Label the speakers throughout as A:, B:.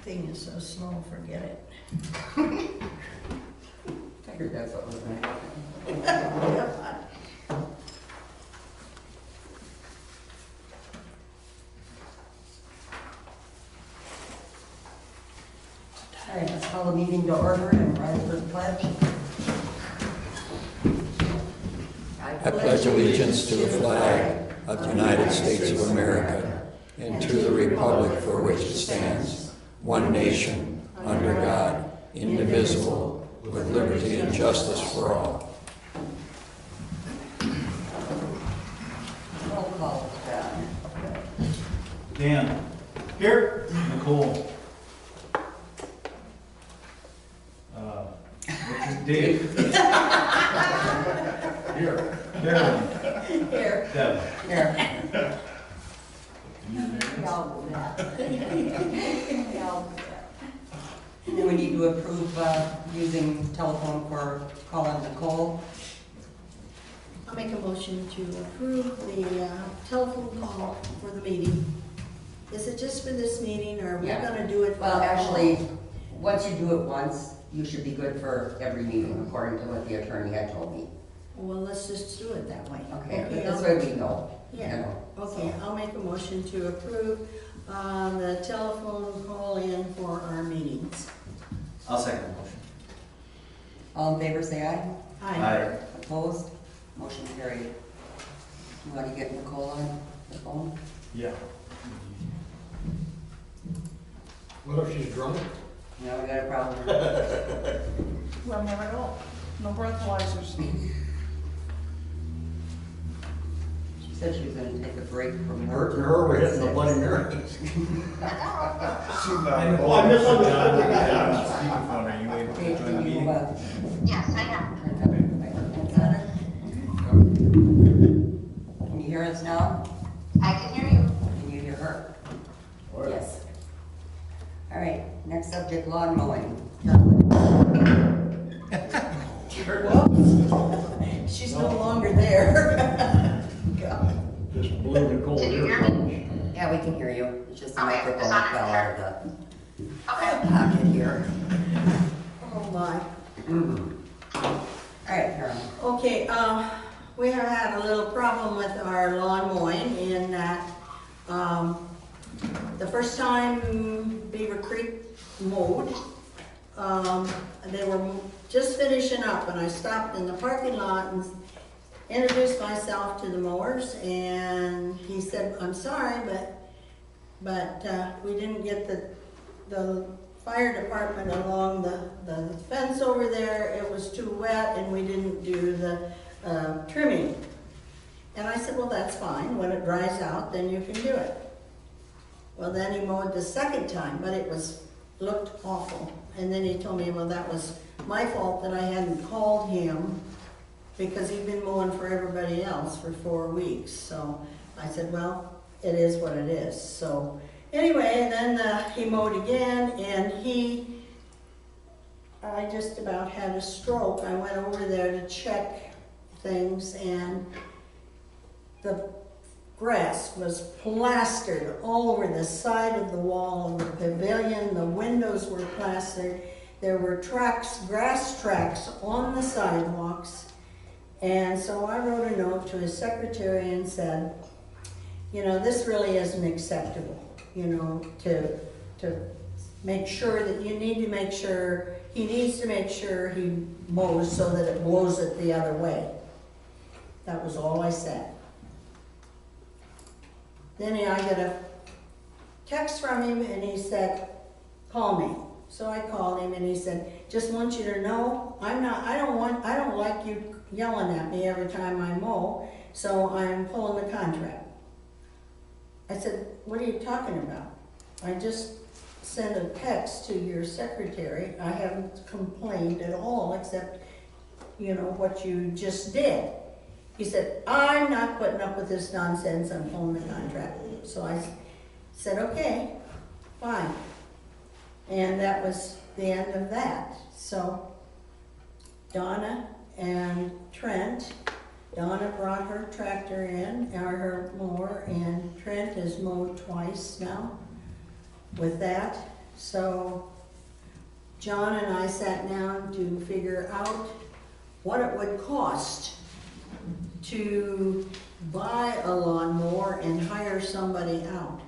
A: thing is so slow, forget it.
B: Figured that's what was going to happen. All right, let's call the meeting to order and rise for the pledge.
C: I pledge allegiance to the flag of the United States of America and to the republic for which it stands, one nation, under God, indivisible, with liberty and justice for all.
B: Roll call, Dan.
D: Dan. Here. Nicole. Dave. Here. Carolyn.
A: Here.
D: Deb.
B: Here.
A: We all do that. We all do that.
B: And then we need to approve using telephone for calling Nicole.
A: I'll make a motion to approve the telephone call for the meeting. Is it just for this meeting, or are we
B: Yeah.
A: gonna do it?
B: Well, actually, once you do it once, you should be good for every meeting, according to what the attorney had told me.
A: Well, let's just do it that way.
B: Okay, this way we know.
A: Yeah.
B: You know.
A: Okay, I'll make a motion to approve the telephone call in for our meetings.
D: I'll second the motion.
B: All in favor, say aye.
A: Aye.
B: Opposed? Motion carried. You want to get Nicole on the phone?
D: Yeah.
E: What if she's drunk?
B: No, we got a problem.
F: We'll never know. No breathalyzers.
B: She said she was gonna take a break from
E: Her,
B: work.
E: her, we're hitting the Bloody Mary.
D: Oh, I misunderstood. Speakerphone, are you able
B: Okay,
D: to join the
B: can you,
D: meeting?
G: Yes, I am.
B: turn that microphone on? Can you hear us now?
G: I can hear you.
B: Can you hear her?
A: Yes.
B: All right, next subject, lawn mowing.
A: She's no longer there. God.
E: Just blew Nicole
G: Can you
E: here.
G: hear me?
B: Yeah, we can hear you. It's just the
G: Okay,
B: microphone
G: it's
B: that
G: on
B: fell
G: here.
B: out of
G: Okay.
B: the pocket here.
A: Oh, my.
B: All right, Carolyn.
A: Okay, we have had a little problem with our lawn mowing in that, the first time Beaver Creek mowed, they were just finishing up, and I stopped in the parking lot and introduced myself to the mowers, and he said, I'm sorry, but we didn't get the fire department along the fence over there. It was too wet, and we didn't do the trimming. And I said, well, that's fine. When it dries out, then you can do it. Well, then he mowed the second time, but it looked awful. And then he told me, well, that was my fault that I hadn't called him, because he'd been mowing for everybody else for 4 weeks. So I said, well, it is what it is. So anyway, and then he mowed again, and I just about had a stroke. I went over there to check things, and the grass was plastered all over the side of the wall of the pavilion. The windows were plastered. There were grass tracks on the sidewalks. And so I wrote a note to his secretary and said, you know, this really isn't acceptable, you know, to make sure that he needs to make sure he mows so that it blows it the other way. That was all I said. Then I got a text from him, and he said, call me. So I called him, and he said, just want you to know, I don't like you yelling at me every time I mow, so I'm pulling the contract. I said, what are you talking about? I just sent a text to your secretary. I haven't complained at all, except, you know, what you just did. He said, I'm not putting up with this nonsense, I'm pulling the contract. So I said, okay, fine. And that was the end of that. So Donna and Trent, Donna brought her tractor in, or her mower, and Trent has mowed twice now with that. So John and I sat down to figure out what it would cost to buy a lawnmower and hire somebody out.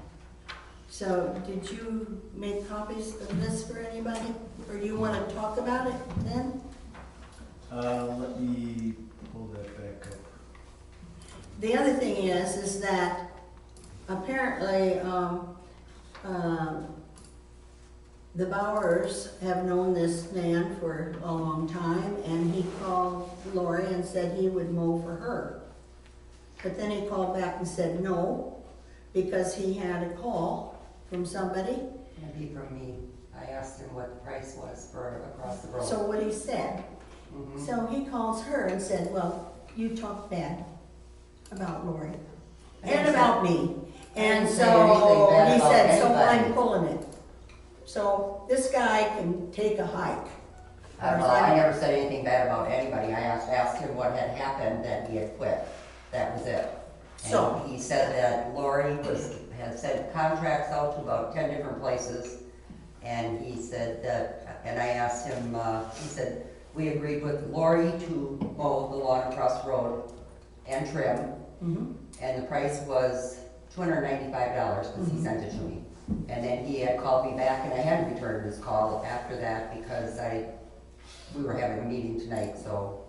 A: So did you make copies of this for anybody? Or do you want to talk about it then?
D: Let me pull that back up.
A: The other thing is that apparently, the Bowers have known this man for a long time, and he called Lori and said he would mow for her. But then he called back and said no, because he had a call from somebody.
B: Maybe from me. I asked him what the price was for across the road.
A: So what he said,
B: Mhm.
A: so he calls her and said, well, you talk bad about Lori and about me. And
B: didn't say anything
A: so
B: bad
A: he
B: about
A: said, so
B: anybody.
A: I'm pulling it. So this guy can take a hike.
B: Well, I never said anything bad about anybody. I asked him what had happened, that he had quit. That was it.
A: So-
B: And he said that Lori had sent contracts out to about 10 different places. And he said that, and I asked him, he said, we agreed with Lori to mow the lawn across the road and trim.
A: Mhm.
B: And the price was $295 because he sent it to me. And then he had called me back, and I hadn't returned his call after that because we were having a meeting tonight, so.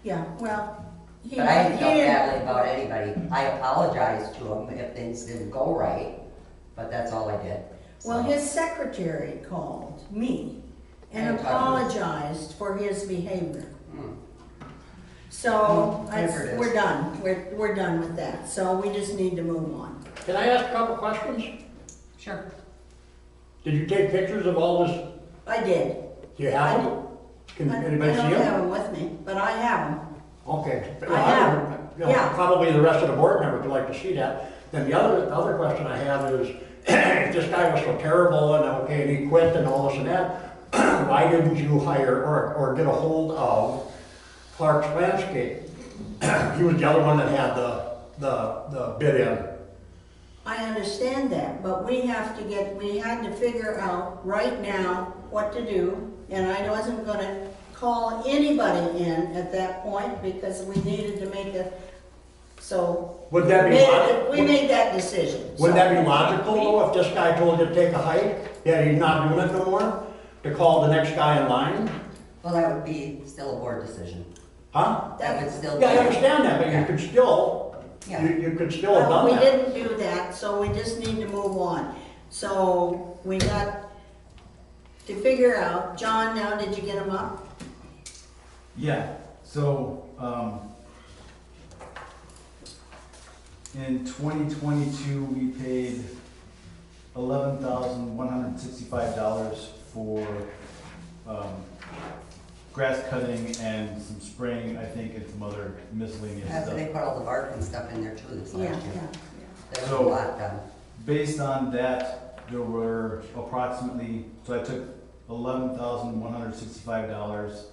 A: Yeah, well, he
B: But I didn't feel
A: didn't-
B: badly about anybody. I apologized to him if things didn't go right, but that's all I did.
A: Well,
B: So,
A: his secretary called me and
B: And talked to
A: apologized for his behavior.
B: hmm.
A: So,
B: Whatever it is.
A: we're done, we're done with that, so we just need to move on.
E: Can I ask a couple questions?
B: Sure.
E: Did you take pictures of all this?
A: I did.
E: Do you have them? Can
A: I
E: anybody see
A: don't have
E: them?
A: them with me, but I have them.
E: Okay.
A: I have.
E: You know,
A: Yeah.
E: Probably the rest of the board members would like to see that. Then the other question I have is, if this guy was so terrible and okay, and he quit and all this and that, why didn't you hire or get a hold of Clark's Landscape? He was the other one that had the bid in.
A: I understand that, but we had to figure out right now what to do, and I wasn't gonna call anybody in at that point because we needed to make so.
E: Would that be
A: We made that decision.
E: Wouldn't
A: so.
E: that be logical though, if this guy told you to take a hike, yeah, he's not doing it no more, to call the next guy in line?
B: Well, that would be still a board decision.
E: Huh?
B: That would still be.
E: Yeah, I understand that, but you could still,
B: Yeah.
E: you could still have
A: Well,
E: done
A: we
E: that.
A: didn't do that, so we just need to move on. So we got to figure out, John, now did you get them up?
D: Yeah, so, in 2022, we paid $11,165 for, grass cutting and some spraying, I think, and some other miscellaneous
B: After
D: stuff.
B: they put all the bark and stuff in there too this
A: Yeah,
B: last year.
A: yeah.
B: There was a
D: So-
B: lot done.
D: Based on that, there were approximately, so I took $11,165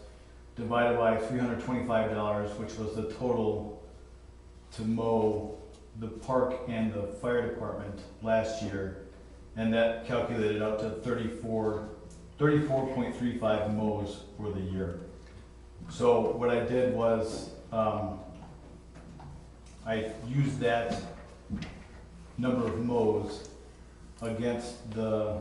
D: divided by $325, which was the total to mow the park and the fire department last year. And that calculated out to 34.35 mows for the year. So what I did was, I used that number of mows against the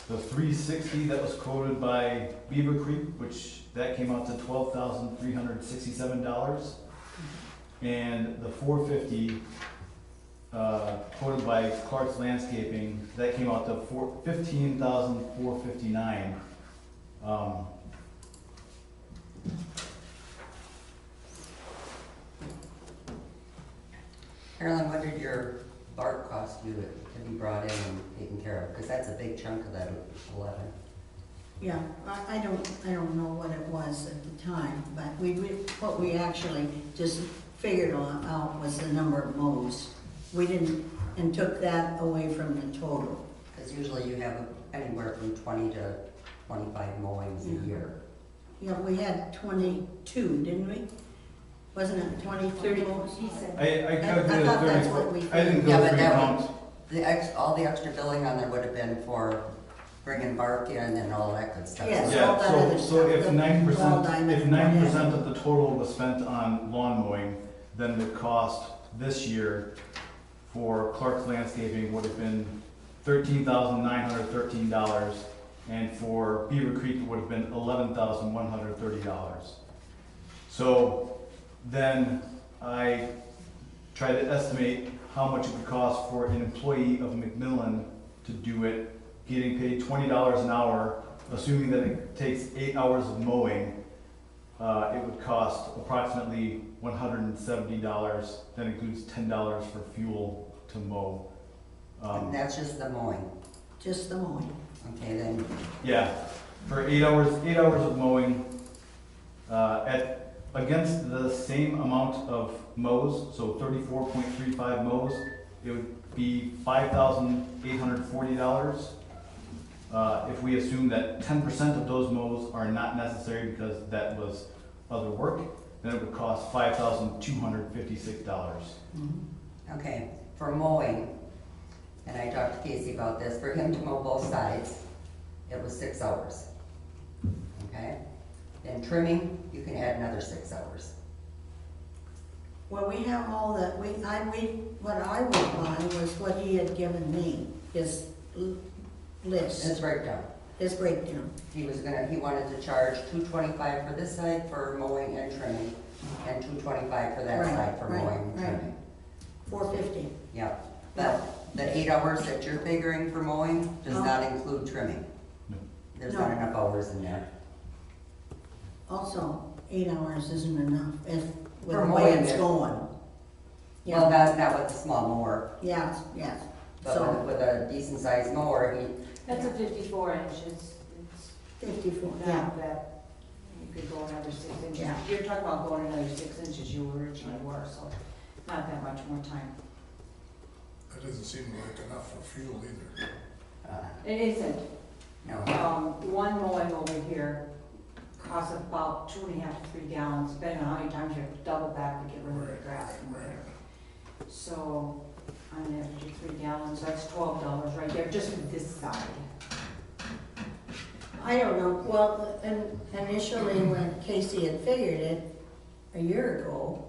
D: 360 that was quoted by Beaver Creek, which that came out to $12,367. And the 450 quoted by Clark's Landscaping, that came out to $15,459.
B: Carolyn, what did your bark cost you to be brought in and taken care of? Because that's a big chunk of that 11.
A: Yeah, I don't know what it was at the time, but what we actually just figured out was the number of mows. We didn't, and took that away from the total.
B: Because usually you have anywhere from 20 to 25 mowings
A: Yeah.
B: a year.
A: Yeah, we had 22, didn't we? Wasn't it 22 mows?
D: I
A: I
D: calculated
A: thought that's what we
D: 34, I didn't
B: Yeah,
D: go
B: but
D: through
B: that
D: counts.
B: All the extra billing on there would have been for bringing bark in and all that good stuff.
A: Yes.
D: Yeah,
A: all that other
D: so if
A: stuff,
D: 90%, if
A: the
D: 90% of the total was spent on lawn mowing, then the cost this year for Clark's Landscaping would have been $13,913, and for Beaver Creek it would have been $11,130. So then I tried to estimate how much it would cost for an employee of McMillan to do it, getting paid $20 an hour, assuming that it takes 8 hours of mowing. It would cost approximately $170. That includes $10 for fuel to mow.
B: And that's just the mowing.
A: Just the mowing.
B: Okay, then,
D: Yeah, for 8 hours of mowing, against the same amount of mows, so 34.35 mows, it would be $5,840. If we assume that 10% of those mows are not necessary because that was other work, then it would cost $5,256.
B: okay, for mowing, and I talked to Casey about this, for him to mow both sides, it was 6 hours. Okay? Then trimming, you can add another 6 hours.
A: Well, we have all that, what I went by was what he had given me, his list,
B: His breakdown.
A: his breakdown.
B: He wanted to charge $225 for this side for mowing and trimming, and $225 for that
A: Right,
B: side for
A: right,
B: mowing and
A: right.
B: trimming.
A: $450.
B: Yeah, but the 8 hours that you're figuring for mowing does
A: Oh.
B: not include trimming.
D: No.
B: There's
A: No.
B: not enough hours in there.
A: Also, 8 hours isn't enough if, with
B: For
A: the way
B: mowing
A: it's
B: it.
A: going.
B: Well,
A: Yeah,
B: not with the small mower,
A: yes, yes.
B: but
A: So,
B: with a decent sized mower,
H: That's a 54 inches. It's
A: 54, yeah.
H: not that, you could go another 6 inches.
A: Yeah.
H: You're talking about going another 6 inches, you originally were, so not that much more time.
I: That doesn't seem like enough for fuel either.
H: It isn't.
B: no.
H: One mowing over here costs about 2.5 to 3 gallons, depending on how many times you have to double back to get rid of the grass in there. So, on average of 3 gallons, that's $12 right there, just for this side.
A: I don't know, well, initially when Casey had figured it a year ago,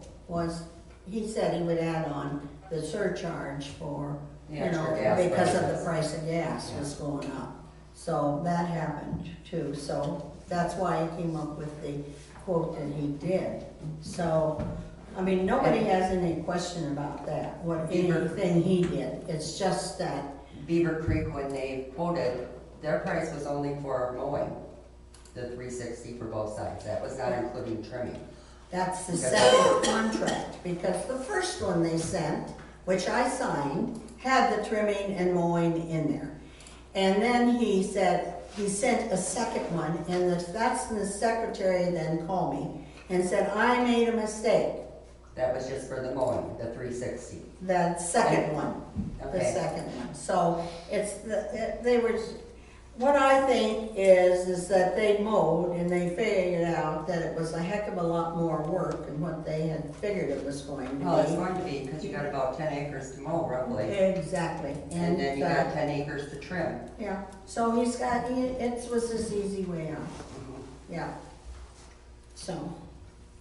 A: he said he would add on the surcharge for,
B: The
A: you
B: extra
A: know,
B: gas
A: because of
B: prices.
A: the price of gas was going up. So that happened too, so that's why he came up with the quote that he did. So, I mean, nobody has any question about that, anything he did, it's just that,
B: Beaver Creek, when they quoted, their price was only for mowing, the $360 for both sides. That was not including trimming.
A: that's the second contract, because the first one they sent, which I signed, had the trimming and mowing in there. And then he said, he sent a second one, and that's when the secretary then called me and said, I made a mistake.
B: That was just for the mowing, the $360.
A: That second one, the
B: Okay.
A: second one. So it's, they were, what I think is that they mowed and they figured out that it was a heck of a lot more work than what they had figured it was going to be.
B: Well, it's going to be, because you got about 10 acres to mow roughly,
A: Exactly.
B: and then you got 10 acres to trim.
A: Yeah, so it was this easy way out, yeah. So,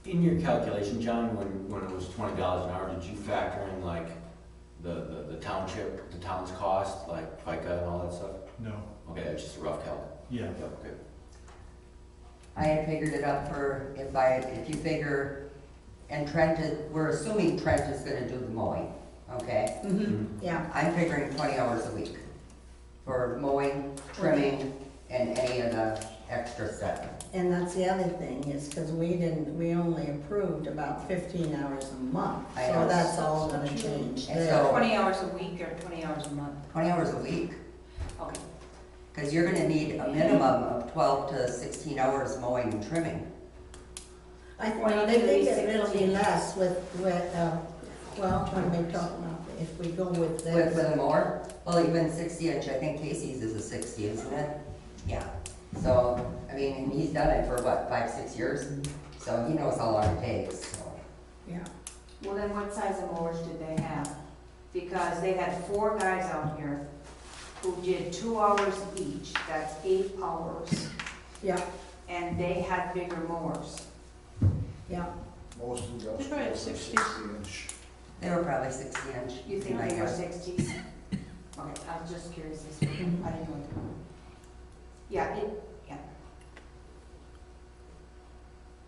J: In your calculation, John, when it was $20 an hour, did you factor in like the township, the town's cost, like FICA and all that stuff?
D: No,
J: Okay, that's just a rough calc.
D: yeah.
J: Yeah, okay.
B: I had figured it up for, if you figure, and we're assuming Trent is gonna do the mowing, okay?
A: yeah,
B: I'm figuring 20 hours a week for mowing, trimming, and any of the extra stuff.
A: and that's the other thing, is because we only approved about 15 hours a month.
B: I
A: So
B: know.
A: that's all gonna change
B: And
A: there.
B: so-
H: 20 hours a week or 20 hours a month?
B: 20 hours a week,
H: Okay.
B: because you're gonna need a minimum of 12 to 16 hours mowing and trimming.
A: I think,
H: Well,
A: they think
H: usually
A: it'll be
H: 16.
A: less when they talk about, if we go with
B: With
A: this.
B: a mower, well, even 60 inch, I think Casey's is a 60, isn't it? Yeah. So, I mean, and he's done it for what, 5, 6 years? So he knows how long it takes, so.
A: Yeah,
H: Well, then what size of mowers did they have? Because because they had 4 guys out here who did 2 hours each, that's 8 hours,
A: Yeah,
H: and they had bigger mowers.
A: yeah.
I: Most of the
F: They probably have 60.
I: inch.
B: They were probably 60-inch.
H: You think they were 60s? Okay, I was just curious, I didn't know. Yeah, yeah.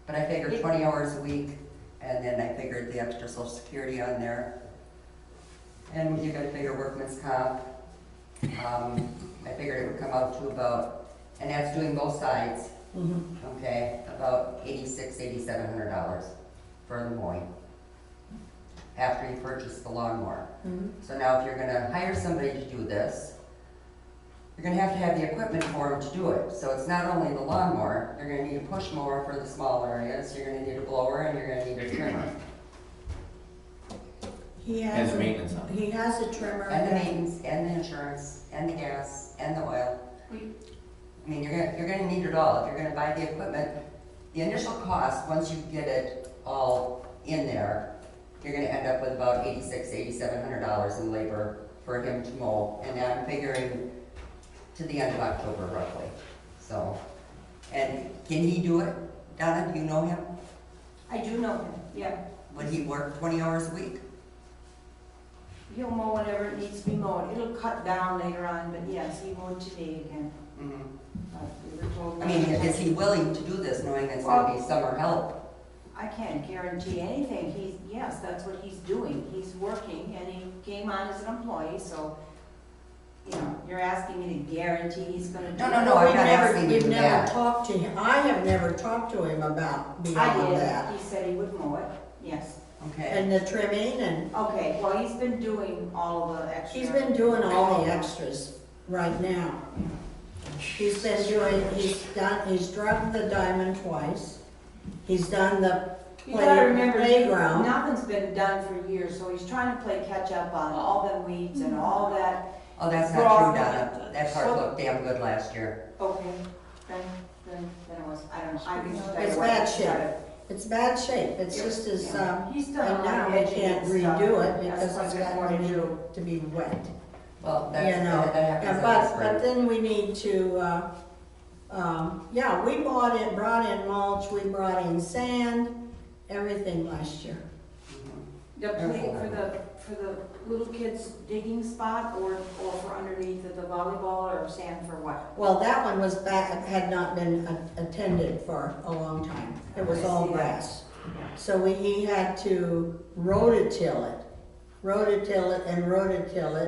B: But I figured 20 hours a week, and then I figured the extra social security on there. And you gotta figure workman's comp. I figured it would come out to about, and that's doing both sides,
A: Mhm.
B: okay, about $8,700 for the mowing. After you purchase the lawnmower.
A: Mhm.
B: So now if you're gonna hire somebody to do this, you're gonna have the equipment for them to do it. So it's not only the lawnmower, you're gonna need a push mower for the small areas, you're gonna need a blower, and you're gonna need a trimmer.
A: He
J: And
A: has,
J: the maintenance on it.
A: he has a trimmer.
B: And the maintenance, and the insurance, and the gas, and the oil. I mean, you're gonna need it all. If you're gonna buy the equipment, the initial cost, once you get it all in there, you're gonna end up with about $8,700 in labor for him to mow. And I'm figuring to the end of October roughly, so. And can he do it? Donna, do you know him?
H: I do know him, yeah.
B: Would he work 20 hours a week?
H: He'll mow whenever it needs to be mowed. It'll cut down later on, but yes, he mowed today again.
B: Mhm.
H: We were told.
B: I mean, is he willing to do this knowing it's gonna be summer help?
H: I can't guarantee anything. Yes, that's what he's doing. He's working and he came on as an employee, so, you know, you're asking me to guarantee he's gonna do it.
B: No, I'm not asking you
A: We've never
B: that.
A: talked to him, I have never talked to him about
H: I
A: beyond
H: did.
A: that.
H: He said he would mow it, yes.
B: Okay.
A: And the trimming, and
H: Okay, well, he's been doing all of the extra.
A: he's been doing all the extras right now. He's been doing, he's drugged the diamond twice. He's done the
H: You gotta remember,
A: playground.
H: nothing's been done for years, so he's trying to play catch up on all the weeds and all that.
B: Oh, that's not true, Donna. That part looked damn good last year.
H: Okay, then it was, I don't know. I can just-
A: It's bad shape. It's bad shape, it's just as,
H: He's done a
A: and
H: lot
A: now
H: of
A: we
H: edging
A: can't
H: and stuff.
A: redo it
H: That's
A: because
H: what
A: it's
H: there's more
A: got
H: to do.
A: to be wet.
B: Well,
A: You know,
B: that happens in the
A: but
B: spring.
A: then we need to, yeah, we brought in mulch, we brought in sand, everything last year.
H: The plate for the little kids digging spot or for underneath of the volleyball or sand for what?
A: Well, that one was back, had not been attended for a long time. It was all grass. So he had to rototill it,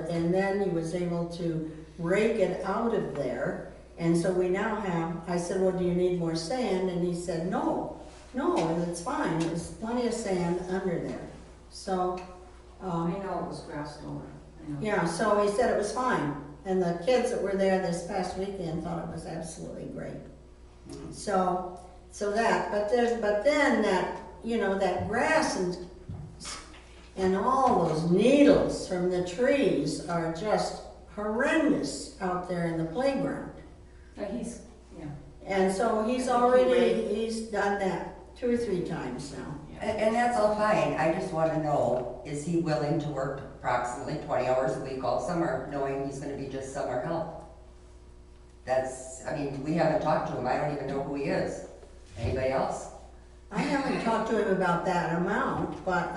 A: and then he was able to rake it out of there. And so we now have, I said, well, do you need more sand? And he said, no, it's fine, there's plenty of sand under there. So,
H: I know it was grass over. I know.
A: yeah, so he said it was fine. And the kids that were there this past weekend thought it was absolutely great. So that, but then that, you know, that grass and all those needles from the trees are just horrendous out there in the playground.
H: But he's, yeah.
A: And so he's done that 2 or 3 times now.
B: And that's all fine. I just want to know, is he willing to work approximately 20 hours a week all summer, knowing he's going to be just summer help? I mean, we haven't talked to him. I don't even know who he is. Anybody else?
A: I haven't talked to him about that amount, but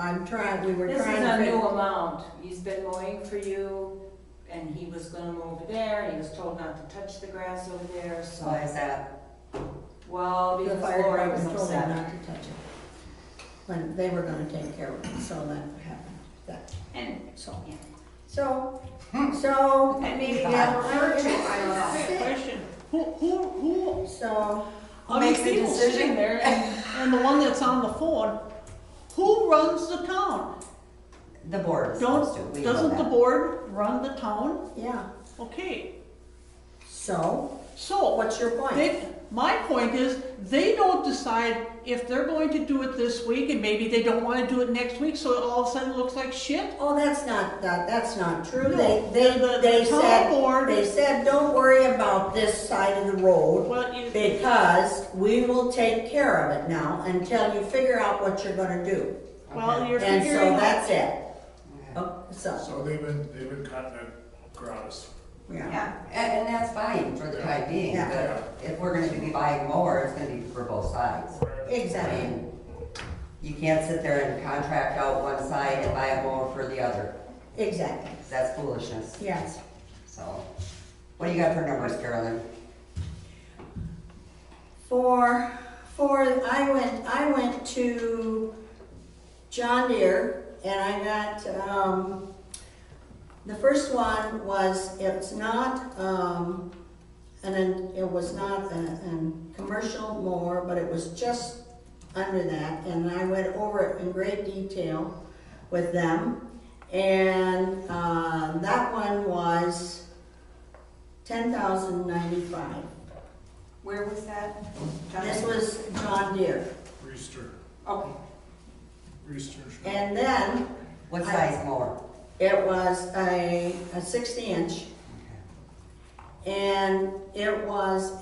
A: we were
H: This is
A: trying
H: a
A: to.
H: new amount. He's been mowing for you, and he was gonna mow over there, and he was told not to touch the grass over there, so.
B: Why is that?
H: Well,
A: The
H: because
A: fire
H: Lori was
A: department told him
H: upset.
A: not to touch it. When they were gonna take care of it, so that happened,
H: And,
A: so.
H: yeah.
A: So,
H: And maybe
A: yeah,
H: have her too, I
F: I
H: don't know.
F: have a question. Who,
A: so,
F: I mean,
B: makes the
F: people
B: decision?
F: sitting there and the one that's on the phone, who runs the town?
B: The board is supposed to. We know
F: Doesn't the
B: that.
F: board run the town?
A: yeah,
F: Okay,
A: so,
F: so
A: what's your point?
F: my point is, they don't decide if they're going to do it this week and maybe they don't want to do it next week, so it all of a sudden looks like shit.
A: Oh, that's not true.
F: No,
A: They
F: town
A: said,
F: board-
A: they said, don't worry about this side of the road
F: Well,
A: because we will take care of it now until you figure out what you're gonna do.
F: well, you're
A: And so
F: figuring out.
A: that's it. Oh, so,
I: So they've been cutting it gratis.
A: yeah,
H: Yeah,
B: And that's fine for the time being,
A: Yeah.
B: but if we're gonna be buying more, it's gonna be for both sides. I
A: exactly,
B: mean, you can't sit there and contract out one side and buy a mower for the other.
A: exactly,
B: That's foolishness.
A: yes.
B: So, what do you got for numbers, Carolyn?
A: I went to John Deere and I got, the first one was, it was not a commercial mower, but it was just under that, and I went over it in great detail with them. And, that one was $10,095.
H: where was that?
A: This was John Deere.
I: Reister,
H: Okay,
I: Reister.
A: And then
B: What size mower?
A: it was a 60-inch. And it was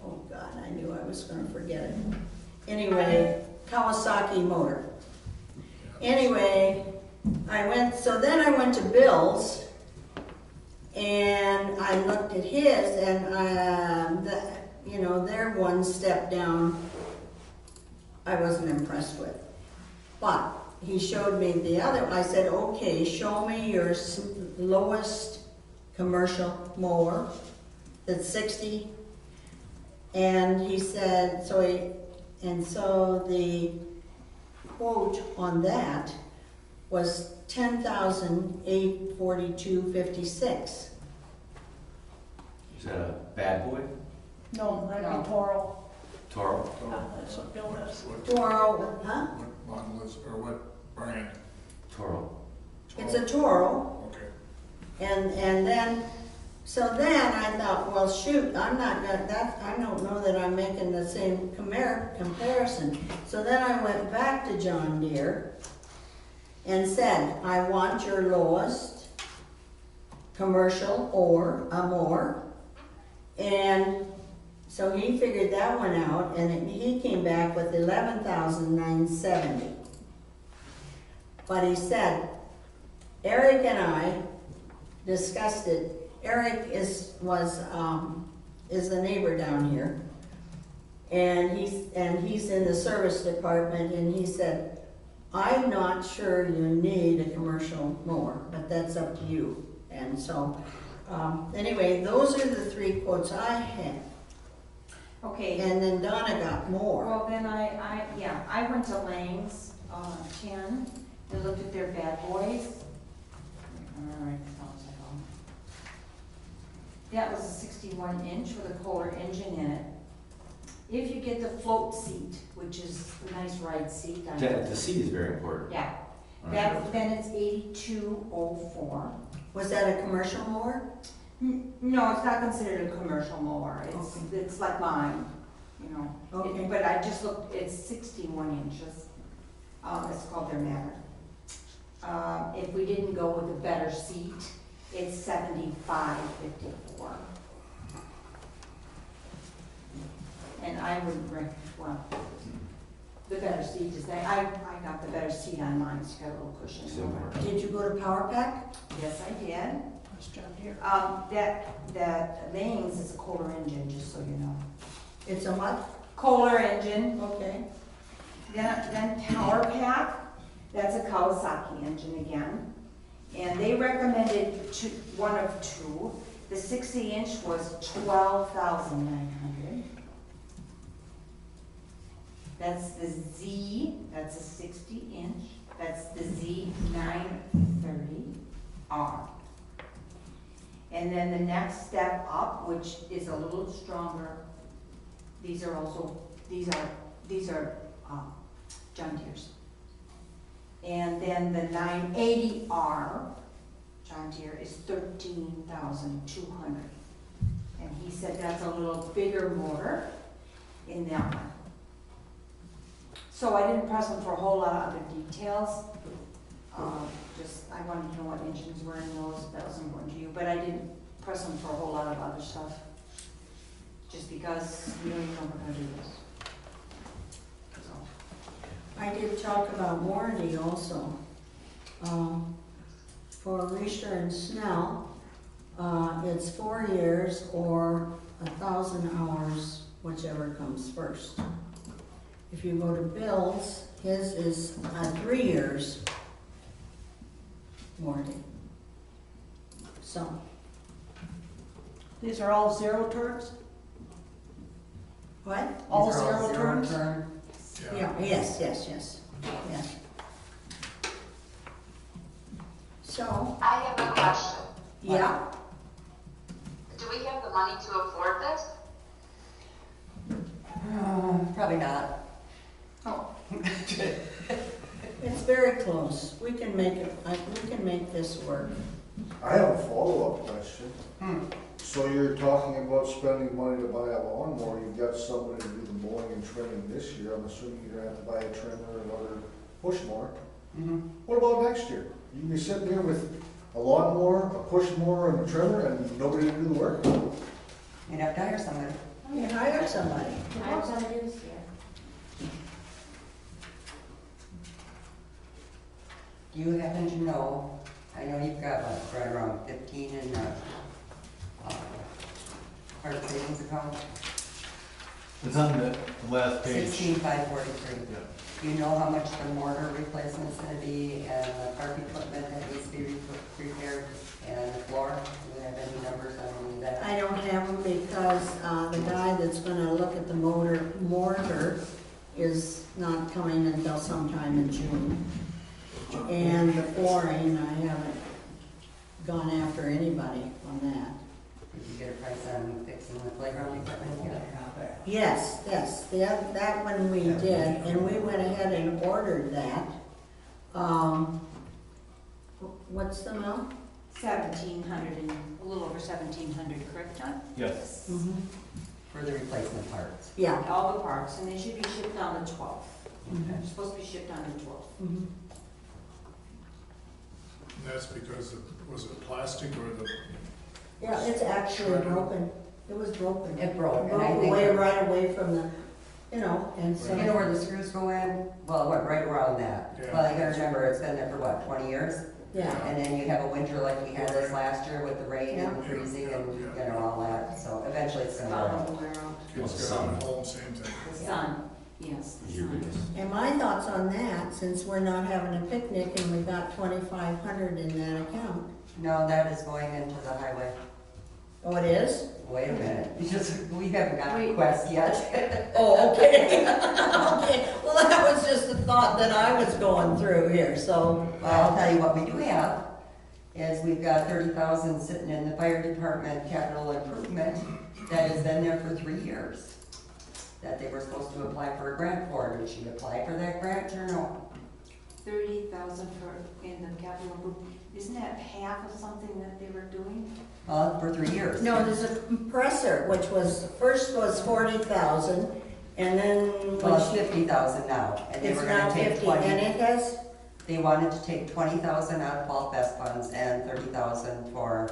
A: oh God, I knew I was gonna forget it. Anyway, Kawasaki motor. Anyway, then I went to Bill's and I looked at his and, their one step down, I wasn't impressed with. But he showed me the other, I said, okay, show me your lowest commercial mower that's 60. And he said, so the quote on that was $10,842.56.
J: Is that a bad boy?
F: No, that'd
H: No.
F: be Toro.
J: Toro?
F: Yeah, that's what Bill does.
A: Toro, huh?
I: What model is, or what brand?
J: Toro.
A: It's a Toro.
I: Okay.
A: And then, so then I thought, well, shoot, I don't know that I'm making the same comparison. So then I went back to John Deere and said, I want your lowest commercial or a mower. And so he figured that one out, and he came back with $11,970. But he said, Eric and I discussed it. Eric is a neighbor down here, and he's in the service department, and he said, I'm not sure you need a commercial mower, but that's up to you. And so, anyway, those are the three quotes I had,
H: okay.
A: and then Donna got more.
H: Well, then I went to Lang's, 10, and looked at their bad boys. Alright, that was a 61-inch with a Kohler engine in it. If you get the float seat, which is a nice ride seat.
J: The seat is very important.
H: Yeah, then it's 8204.
A: Was that a commercial mower?
H: No, it's not considered a commercial mower. It's like mine, you know.
A: Okay.
H: But I just looked, it's 61 inches. It's called their Maverick. If we didn't go with a better seat, it's 75.54. And I would the better seat is that, I got the better seat on mine, it's got a little cushion.
J: Similar.
A: Did you go to Power Pack?
H: Yes, I did.
F: That's John Deere.
H: That Lang's is a Kohler engine, just so you know.
A: It's a what?
H: Kohler engine.
A: Okay.
H: Then Power Pack, that's a Kawasaki engine again. And they recommended one of two. The 60-inch was $12,900. That's the Z, that's a 60-inch. That's the Z930R. And then the next step up, which is a little stronger, these are John Deere's. And then the 980R, John Deere, is $13,200. And he said that's a little bigger motor in that one. So I didn't press him for a whole lot of other details. I wanted to know what engines were in those, that was important to you, but I didn't press him for a whole lot of other stuff. Just because we don't even know we're gonna do this. So.
A: I did talk about warranty also. For Richter and Snell, it's 4 years or 1,000 hours, whichever comes first. If you go to Bill's, his is 3 years warranty. So,
F: These are all zero turns?
A: what?
F: All
B: These are
F: zero turns?
B: turn.
A: Yeah, yes. So,
G: I have a question.
A: yeah,
G: Do we have the money to afford this?
B: Probably not.
A: oh. It's very close. We can make it, we can make this work.
K: I have a follow-up question.
B: Hmm.
K: So you're talking about spending money to buy a lawnmower, you've got somebody to do the mowing and trimming this year, I'm assuming you're gonna have to buy a trimmer and another push mower.
B: Mm-hmm.
K: What about next year? You can be sitting here with a lawnmower, a push mower, and a trimmer, and nobody to do the work?
B: You'd have to hire somebody.
A: You hire somebody.
H: I'm gonna do this here.
B: Do you happen to know, I know you've got like right around 15 in the card savings account,
D: It's on the last page.
B: 16,543.
D: Yeah.
B: Do you know how much the mortar replacement's gonna be and the park equipment that needs to be repaired and the floor? Do you have any numbers on any of that?
A: I don't have them because the guy that's gonna look at the mortar is not coming until sometime in June. And the flooring, I haven't gone after anybody on that.
B: Did you get a price on fixing the playground equipment yet?
A: Yes, that one we did, and we went ahead and ordered that. What's the amount?
H: 1,700 and, a little over 1,700, correct, John?
D: Yes.
B: For the replacement parts.
A: Yeah.
H: All the parts, and they should be shipped on the 12th.
A: Mhm.
H: They're supposed to be shipped on the 12th.
A: Mhm.
I: That's because was it plastic or the?
A: Yeah, it's actually broken. It was broken.
B: It broke, and I
A: Broke
B: think-
A: away right away from the, and so.
B: You know where the screws go in? Well, it went right around that.
I: Yeah.
B: Well, you gotta remember, it's been there for what, 20 years?
A: Yeah,
B: And then you have a winter like we had this last year with the rain and the freezing and, you know, all that. So eventually it's gonna
H: Follow
B: work.
H: the wear out.
I: Kids got at home, same thing.
H: The sun, yes, the sun.
A: and my thoughts on that, since we're not having a picnic and we got 2,500 in that account.
B: No, that is going into the highway.
A: Oh, it is?
B: Wait a minute, we haven't got requests yet.
A: Oh, okay. Okay, well, that was just a thought that I was going through here, so.
B: Well, I'll tell you what we do have, is we've got 30,000 sitting in the fire department capital improvement that has been there for 3 years. That they were supposed to apply for a grant for. Did she apply for that grant or no?
H: 30,000 for, in the capital improvement. Isn't that half of something that they were doing?
B: For 3 years.
A: No, there's a compressor, which was, first was 40,000, and then.
B: Well, it's 50,000 now, and they
A: It's
B: were
A: now
B: gonna take
A: 50,
B: 20.
A: and it has,
B: They wanted to take 20,000 out of Fall Fest funds and 30,000 for,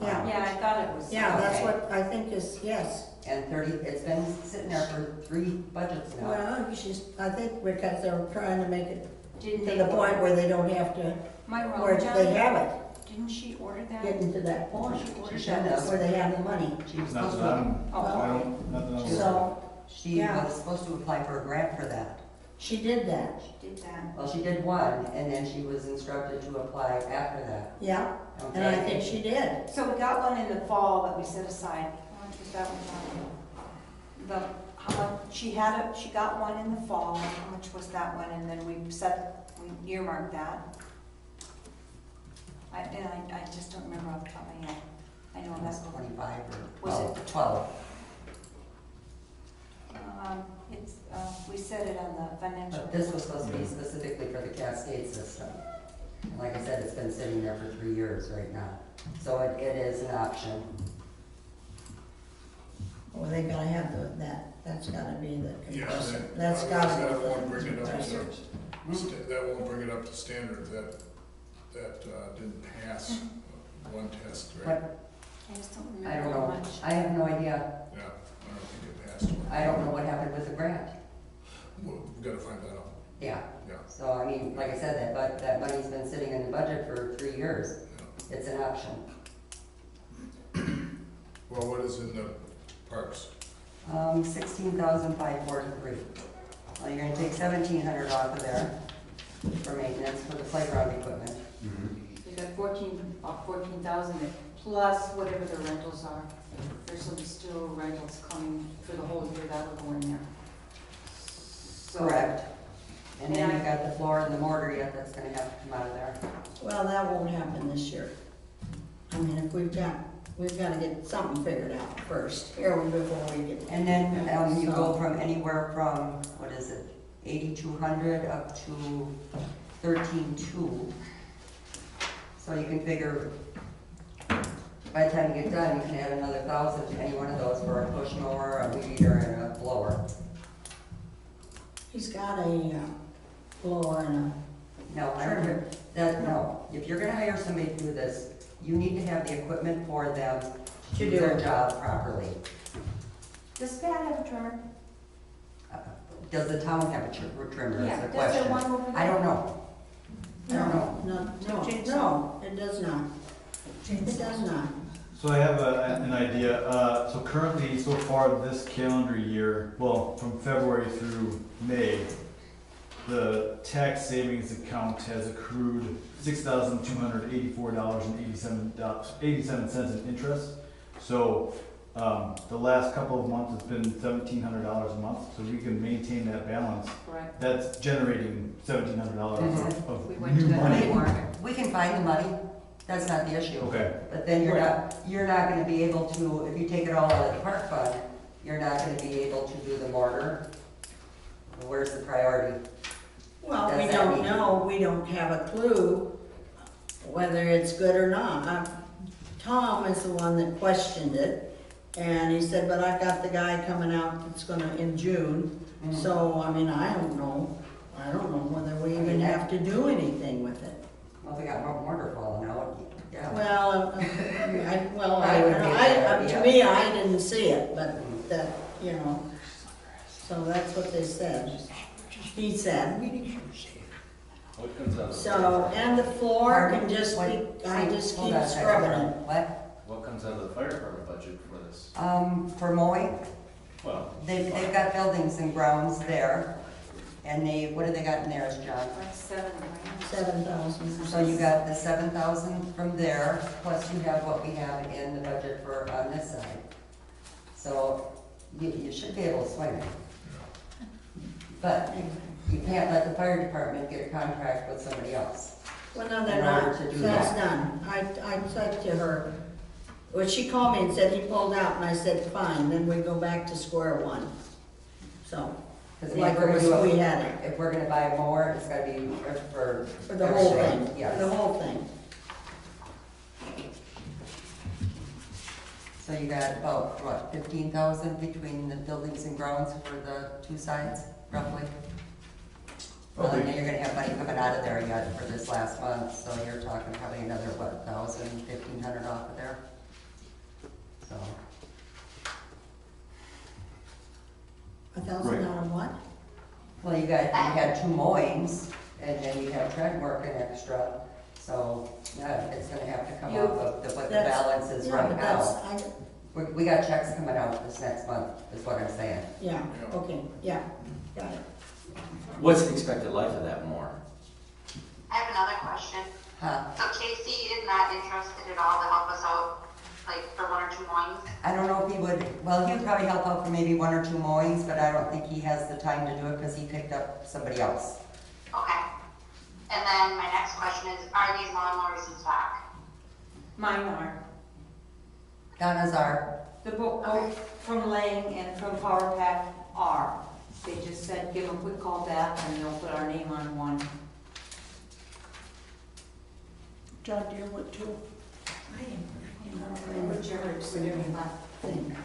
A: yeah,
H: Yeah, I thought it was.
A: yeah, that's
B: Okay.
A: what I think is, yes.
B: and 30, it's been sitting there for 3 budgets now.
A: Well, she's, I think because they're trying to make it
H: Didn't
A: to
H: they
A: the
H: order-
A: point where they don't have to,
H: Am I
A: where
H: wrong, John?
A: they have it,
H: Didn't she order that?
A: getting to that point.
H: She ordered
B: should
H: that.
B: have.
A: Where they have the money.
B: She was
D: Not
B: supposed
D: that
B: to,
D: I'm,
H: Oh.
D: I don't, not that I'm.
A: So,
B: she
A: Yeah.
B: was supposed to apply for a grant for that.
A: she did that,
H: She did that.
B: Well, she did one, and then she was instructed to apply after that.
A: yeah, and I
B: Okay?
A: think she did.
H: So we got one in the fall that we set aside. How much was that one, John? How much, she got one in the fall. How much was that one? And then we earmarked that. I just don't remember off the top of my head. I know
B: That's
H: that's,
B: 25 or
H: Was
B: 12. 12.
H: we set it on the financial.
B: But this was supposed to be specifically for the Cascade system. And like I said, it's been sitting there for 3 years right now. So it is an option.
A: Well, they gotta have that's gotta be the
I: Yeah,
A: compressor.
I: that-
A: That's gotta be.
I: that won't bring it up to
A: compressor.
I: that won't bring it up to standard, that didn't pass one test, right?
B: But
H: I just don't
B: I don't
H: remember how
B: know.
H: much.
B: I have no idea.
I: Yeah, I don't think it passed one.
B: I don't know what happened with the grant.
I: We've gotta find that out.
B: Yeah.
I: Yeah.
B: So, I mean, like I said, that money's been sitting in the budget for 3 years. It's an option.
I: Well, what is in the parks?
B: 16,543. Well, you're gonna take 1,700 off of there for maintenance for the playground equipment.
H: You got 14,000 plus whatever the rentals are. There's some still rentals coming for the whole year that'll go in there. So-
B: Correct. And then
H: And
B: you got the floor and the mortar yet, that's gonna have to come out of there.
A: Well, that won't happen this year. I mean, if we've got to get something figured out first, here before we get.
B: And then you go
A: So-
B: from anywhere from, what is it, 8,200 up to 13,200. So you can figure, by the time you get done, you can add another 1,000 to any one of those for a push mower, a weed eater, and a blower.
A: He's got a blower and
B: No,
A: a trimmer.
B: no. If you're gonna hire somebody to do this, you need to have the equipment for them to do
A: do
B: their
A: it.
B: job properly. Does Pat have a trimmer? Does the town have a trimmer, is the question. I don't know. I don't know.
A: No, it does not. It does not.
D: So I have an idea. So currently, so far this calendar year, well, from February through May, the tax savings account has accrued $6,284.87 in interest. So the last couple of months, it's been $1,700 a month, so we can maintain that balance.
H: Right.
D: That's generating $1,700
H: We
D: of
H: went to
D: new
H: that
D: money.
H: market.
B: We can find the money, that's not the issue.
D: Okay.
B: But then you're not gonna be able to, if you take it all out of the park fund, you're not gonna be able to do the mortar. Where's the priority?
A: Well, we
B: Does that
A: don't
B: mean-
A: know, we don't have a clue whether it's good or not. Tom is the one that questioned it, and he said, but I've got the guy coming out that's gonna, in June.
B: Mhm.
A: So, I mean, I don't know whether we even have to do anything with it.
B: Well, we got more mortar falling out, yeah.
A: Well,
B: That would be a good
A: to
B: idea.
A: me, I didn't see it, but that, you know, so that's what they said. He said.
J: What comes out of the
A: So, and the floor can just be,
B: What-
A: I just
B: hold
A: keep
B: on a second.
A: scrubbing it.
J: What comes out of the fire department budget for this?
B: For mowing,
J: Well,
B: they've got buildings and grounds there, and what do they got in theirs, John?
H: Like 7 grand.
A: 7,000.
B: So you got the 7,000 from there, plus you have what we have in the budget for, on this side. So you should be able to swing it. But you can't let the fire department get a contract with somebody else.
A: Well, no, they're
B: in order
A: not,
B: to do
A: that's
B: that.
A: done. I said to her, well, she called me and said he pulled out, and I said, fine, then we go back to square one. So,
B: 'Cause
A: like
B: if we're
A: it
B: gonna
A: was,
B: do
A: we
B: a-
A: had it,
B: If we're gonna buy a mower, it's gotta be for.
A: for the whole
B: everything.
A: thing,
B: Yes.
A: the whole thing.
B: So you got about, what, 15,000 between the buildings and grounds for the two sides, roughly? Well, and then you're gonna have money coming out of there yet for this last month, so you're talking probably another, what, 1,000, 1,500 off of there? So,
A: 1,000 out of what?
B: well, you had two mowings, and then you have tread work and extra, so, yeah, it's gonna have to come off of what the
A: That's-
B: balance is
A: yeah,
B: right
A: but
B: now.
A: that's-
B: We got checks coming out this next month, is what I'm saying.
A: Yeah, okay, yeah, got it.
J: what's the expected life of that more?
G: I have another question.
B: Huh?
G: So Casey is not interested at all to help us out, like for 1 or 2 mowings?
B: I don't know if he would, well, he would probably help out for maybe 1 or 2 mowings, but I don't think he has the time to do it because he picked up somebody else.
G: Okay. And then my next question is, are these lawnmowers in stock?
H: Mine are.
B: Donna's are,
H: The both from Lang and from Power Pack are. They just said, give them a quick call back and they'll put our name on one.
F: John Deere went too.
H: Whichever,
A: Thing.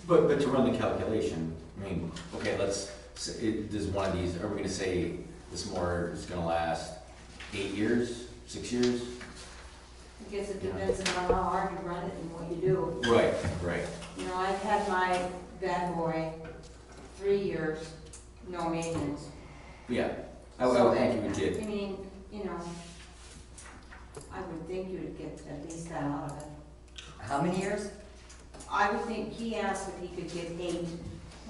J: But to run the calculation, I mean, okay, does one of these, are we gonna say this mower is gonna last 8 years, 6 years?
H: I guess it depends on how hard you run it and what you do.
J: Right, right.
H: You know, I've had my Van Boy 3 years, no maintenance.
J: Yeah, I would think you would get,
H: I mean, you know, I would think you would get at least that out of it.
B: How many years?
H: I would think, he asked if he could get 8.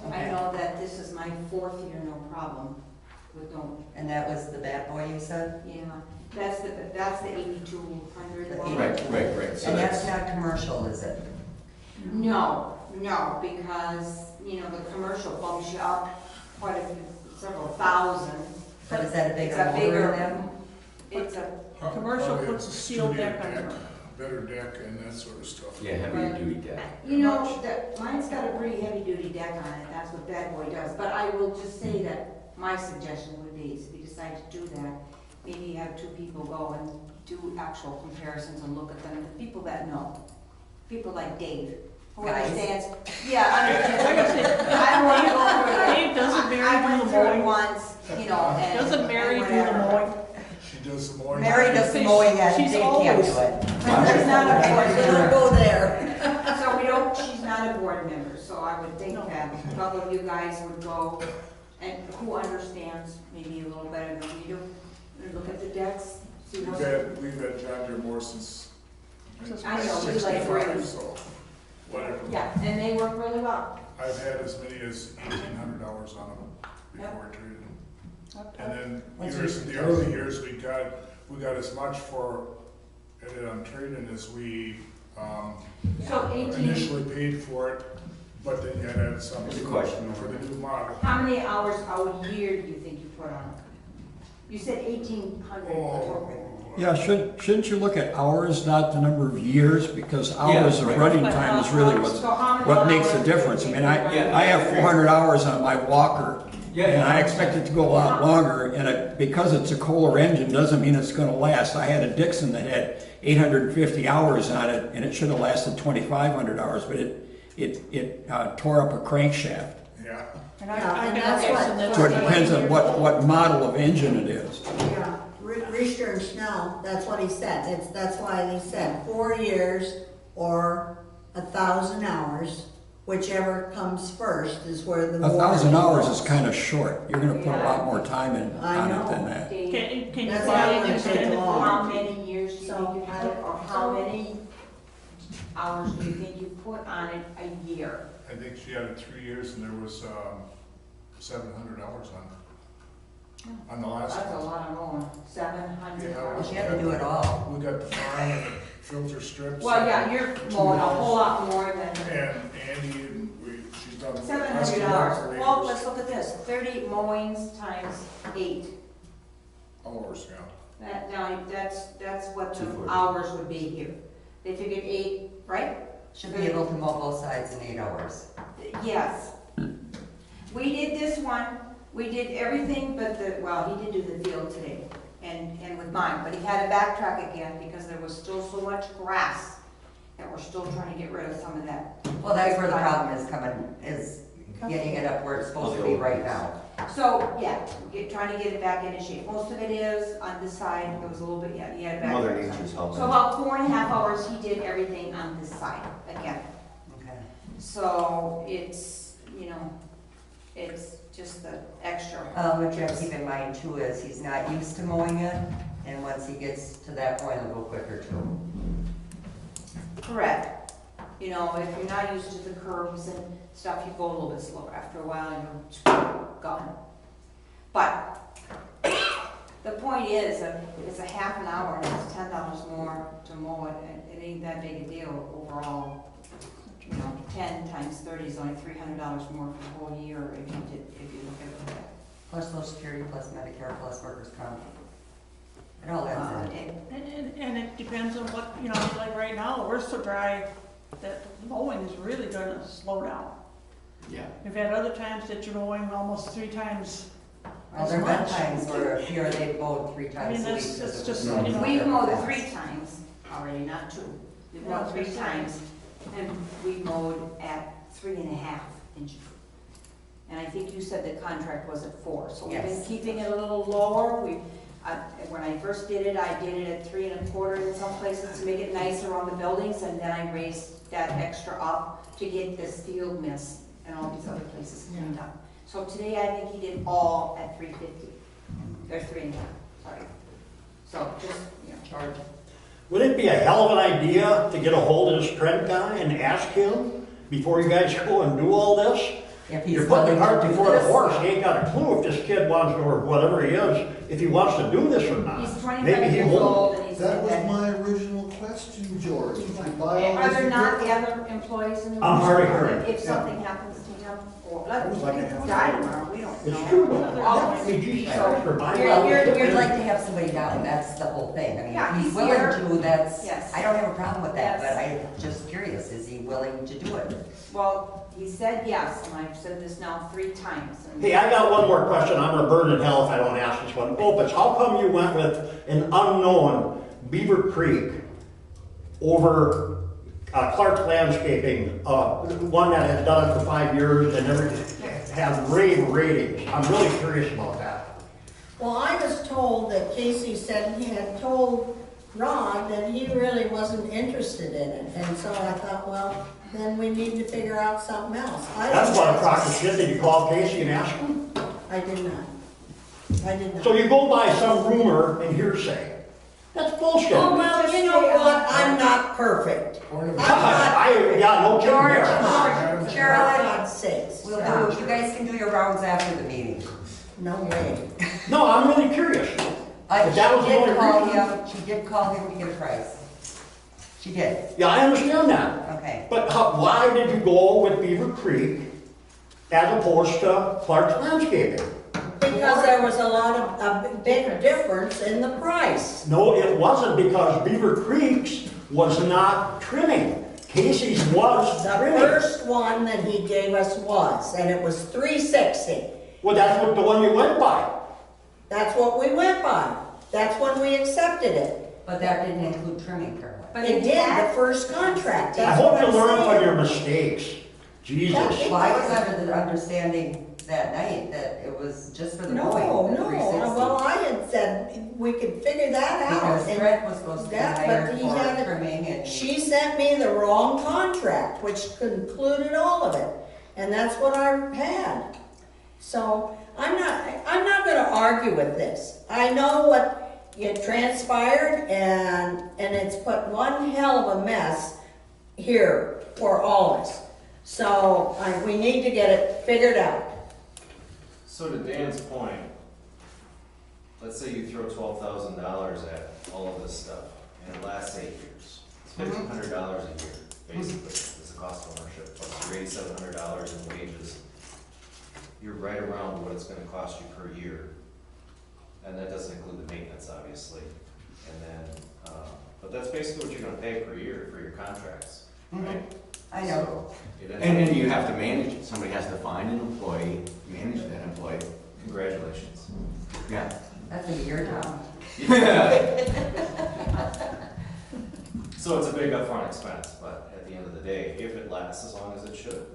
H: I
B: Okay.
H: know that this is my 4th year, no problem, with no,
B: And that was the bad boy you said?
H: yeah, that's the 8,200
B: The
H: one.
J: right, so
B: And that's
J: that's,
B: not commercial, is it?
H: No, because, you know, the commercial bumps you up quite a few, several thousand.
B: But is that a
H: It's
B: bigger
H: a
B: motor
H: bigger,
B: then?
H: it's a,
F: Commercial
I: Probably
F: puts a steel
I: studio
F: deck on it.
I: Better deck and that sort of stuff.
J: yeah, heavier duty deck.
H: you know, mine's got a pretty heavy duty deck on it, that's what Bad Boy does. But I will just say that my suggestion would be, is if you decide to do that, maybe have 2 people go and do actual comparisons and look at them, the people that know. People like Dave, who
B: Guys.
H: understands, yeah, understands.
F: Like I said,
H: I don't want to go through it.
F: Dave, doesn't Mary
H: I
F: do
H: went
F: the
H: through it
F: mowing?
H: once, you know, and.
F: Doesn't Mary
H: and
F: do the
H: whatever.
F: mowing?
I: She does some more.
B: Mary does the mowing and
F: She's
B: Dave can't do
F: always-
B: it.
H: She's not a board
A: Don't
H: member,
A: go there.
H: so we don't, she's not a board member, so I would think
F: No.
H: that a couple of you guys would go, and who understands maybe a little better than we do, and look at the decks, see
I: We've
H: what.
I: had John Deere more since
H: I know, we like
I: 65,
H: really.
I: so whatever.
H: Yeah, and they work really well.
I: I've had as many as 1,800 hours on them before I traded them. And then the early years, we got as much for it on trade-in as we
H: So 18,
I: initially paid for it, but then you had to add some
J: There's a question.
I: for the new model.
H: how many hours a year do you think you put on it? You said 1,800.
I: Oh,
C: Yeah, shouldn't you look at hours, not the number of years? Because hours of
J: right.
C: running time is really
H: So how many
C: what makes
H: hours
C: the difference. I mean,
J: Yeah.
C: I have 400 hours on my walker,
J: Yeah,
C: and
J: yeah.
C: I expect it to go a lot longer, and because it's a Kohler engine, doesn't mean it's gonna last. I had a Dixon that had 850 hours on it, and it should have lasted 2,500 hours, but it tore up a crankshaft.
I: yeah.
F: And
A: Yeah,
F: I
A: and
F: got
A: that's
F: this,
A: what-
F: and then-
C: So it depends on what model of engine it is.
A: Yeah, Richter and Schnell, that's what he said, that's why he said 4 years or 1,000 hours, whichever comes first is where the.
C: 1,000 hours
A: warranty
C: is kind of short. You're gonna put a lot more time
A: I
C: on
A: know.
C: it than that.
H: Dave,
F: Can you
A: That's
F: buy
A: why
F: an
A: it takes
F: extended
A: long.
H: how
F: warranty?
H: many years do you think you put, or how many hours do you think you put on it a year?
I: I think she had it 3 years and there was 700 hours on it. On the last
H: That's a
I: one.
H: lot of mowing, 700
I: Yeah.
H: hours.
B: She had to do it all.
I: We got the farm and the filter strips.
H: Well, yeah, you're mowing a whole lot more than
I: And Andy, she's done.
H: 700 hours. Well, let's look at this, 30 mowings times 8.
I: Hours, yeah.
H: Now, that's what the
J: 240.
H: hours would be here. They figured 8, right?
B: Should be able to mow both sides in 8 hours.
H: Yes. We did this one, we did everything but he did do the field today, and with mine, but he had to backtrack again because there was still so much grass that we're still trying to get rid of some of that.
B: Well, that's where the problem is coming, is getting it up where it's supposed to be right now.
H: So, yeah, trying to get it back into shape. Most of it is on this side, there was a little bit, yeah, he had it back.
J: Mother Nature's helping.
H: So about 4.5 hours, he did everything on this side again.
B: Okay.
H: So it's, you know, it's just the extra.
B: What you have to keep in mind too is he's not used to mowing it, and once he gets to that point, it'll go quicker too.
H: Correct. You know, if you're not used to the curves and stuff, you go a little bit slower. After a while, you're gone. But the point is, if it's a half an hour and it's $10 more to mow it, it ain't that big a deal overall. You know, 10 times 30 is only $300 more for the whole year if you look at it like that.
B: Plus Social Security, plus Medicare, plus workers' comp. It all adds in.
F: And it depends on what, you know, like right now, we're so dry that mowing is really gonna slow down.
J: Yeah.
F: We've had other times that you're mowing almost 3 times
B: Well,
F: as
B: there've been
F: much.
B: times where here they've mowed 3
F: I
B: times
F: mean,
B: a week.
F: that's
B: because it
F: just,
B: was
F: you know.
H: We've mowed
B: fast.
H: 3 times already, not 2. We've
F: Yeah,
H: mowed 3
F: 3
H: times, and we mowed at 3.5 inches. And I think you said the contract was at 4, so we've been
B: Yes.
H: keeping it a little lower. When I first did it at 3.25 in some places to make it nicer on the buildings, and then I raised that extra up to get this field mist and all these other places cleaned up. So today I think he did all at 350. Or 3.5, sorry. So just, you know.
B: George?
E: Would it be a hell of an idea to get a hold of this Trent guy and ask him before you guys go and do all this?
B: If he's
E: You're putting the
B: willing
E: cart
B: to do
E: before the
B: this.
E: horse. He ain't got a clue if this kid wants to, or whatever he is, if he wants to do this or not.
H: He's 25
E: Maybe he
H: years
E: won't.
H: old and he's.
K: That was my original question, George. If you buy all
H: Are
K: this
H: there not the
K: equipment-
H: other employees in the?
E: I'm hard of hearing.
H: If something happens to him, or
K: That was like a half
H: die
K: hour.
H: tomorrow, we don't know.
E: It's true though.
H: All
E: I
H: of
E: mean,
H: us.
E: geez, Christ, for buying
H: You're-
E: all this
H: you're-
B: You'd
E: equipment.
B: like to have somebody down, that's the whole thing. I mean,
H: Yeah,
B: if he's
H: he's
B: willing
H: here.
B: to, that's,
H: Yes.
B: I don't have a problem with that,
H: Yes.
B: but I'm just curious, is he willing to do it?
H: Well, he said yes, and I've said this now 3 times. and-
E: Hey, I got one more question. I'm gonna burn in hell if I don't ask this one. Opus, how come you went with an unknown Beaver Creek over Clark Landscaping, one that has done it for 5 years and has rave ratings? I'm really curious about that.
A: Well, I was told that Casey said he had told Rod that he really wasn't interested in it. And so I thought, well, then we need to figure out something else.
E: That's what a crock of shit. Did you call Casey and ask him?
A: I did not. I did not.
E: So you go by some rumor and hearsay. That's bullshit.
A: Oh, well, you know what? I'm not perfect.
E: Yeah, no kidding
B: George,
E: there.
A: For
B: Carolyn,
A: God's sakes.
B: we'll do, you guys can do your rounds after the meeting.
A: No way.
E: No, I'm really curious. If that was the only reason.
B: She did call him to get a price. She did,
E: Yeah, I understand that.
B: okay.
E: But why did you go with Beaver Creek as opposed to Clark's Landscaping?
A: Because there was a big difference in the price.
E: No, it wasn't, because Beaver Creek's was not trimming. Casey's was
A: The
E: trimming.
A: first one that he gave us was, and it was $360.
E: Well, that's what the one you went by.
A: That's what we went by. That's when we accepted it.
B: But that didn't include trimming, Carolyn.
H: But
A: It
H: in
A: did, the
H: fact-
A: first contract.
E: I
A: That's
E: hope
A: what
E: you
A: I'm
E: learn from
A: saying.
E: your mistakes. Jesus.
B: Well, I was under the understanding that night that it was just for the
A: No,
B: mowing, the
A: no,
B: 360.
A: well, I had said we could figure that out.
B: Because
A: and
B: Brett was supposed to be
A: that-
B: hired
A: but he
B: for
A: had-
B: trimming and.
A: She sent me the wrong contract, which concluded all of it, and that's what I had. So, I'm not gonna argue with this. I know what it transpired, and it's put one hell of a mess here for all of us. So, we need to get it figured out.
L: So to Dan's point, let's say you throw $12,000 at all of this stuff, and it lasts 8 years. It's $1,500 a year, basically, is the cost of ownership, plus your $8,700 in wages. You're right around what it's gonna cost you per year. And that doesn't include the maintenance, obviously. And then, but that's basically what you're gonna pay per year for your contracts, right?
B: I know.
L: So it ends
J: And
L: up-
J: then you have to manage it. Somebody has to find an employee, manage that employee.
L: Congratulations.
J: Yeah.
B: That's gonna be your job.
L: So it's a big upfront expense, but at the end of the day, if it lasts as long as it should.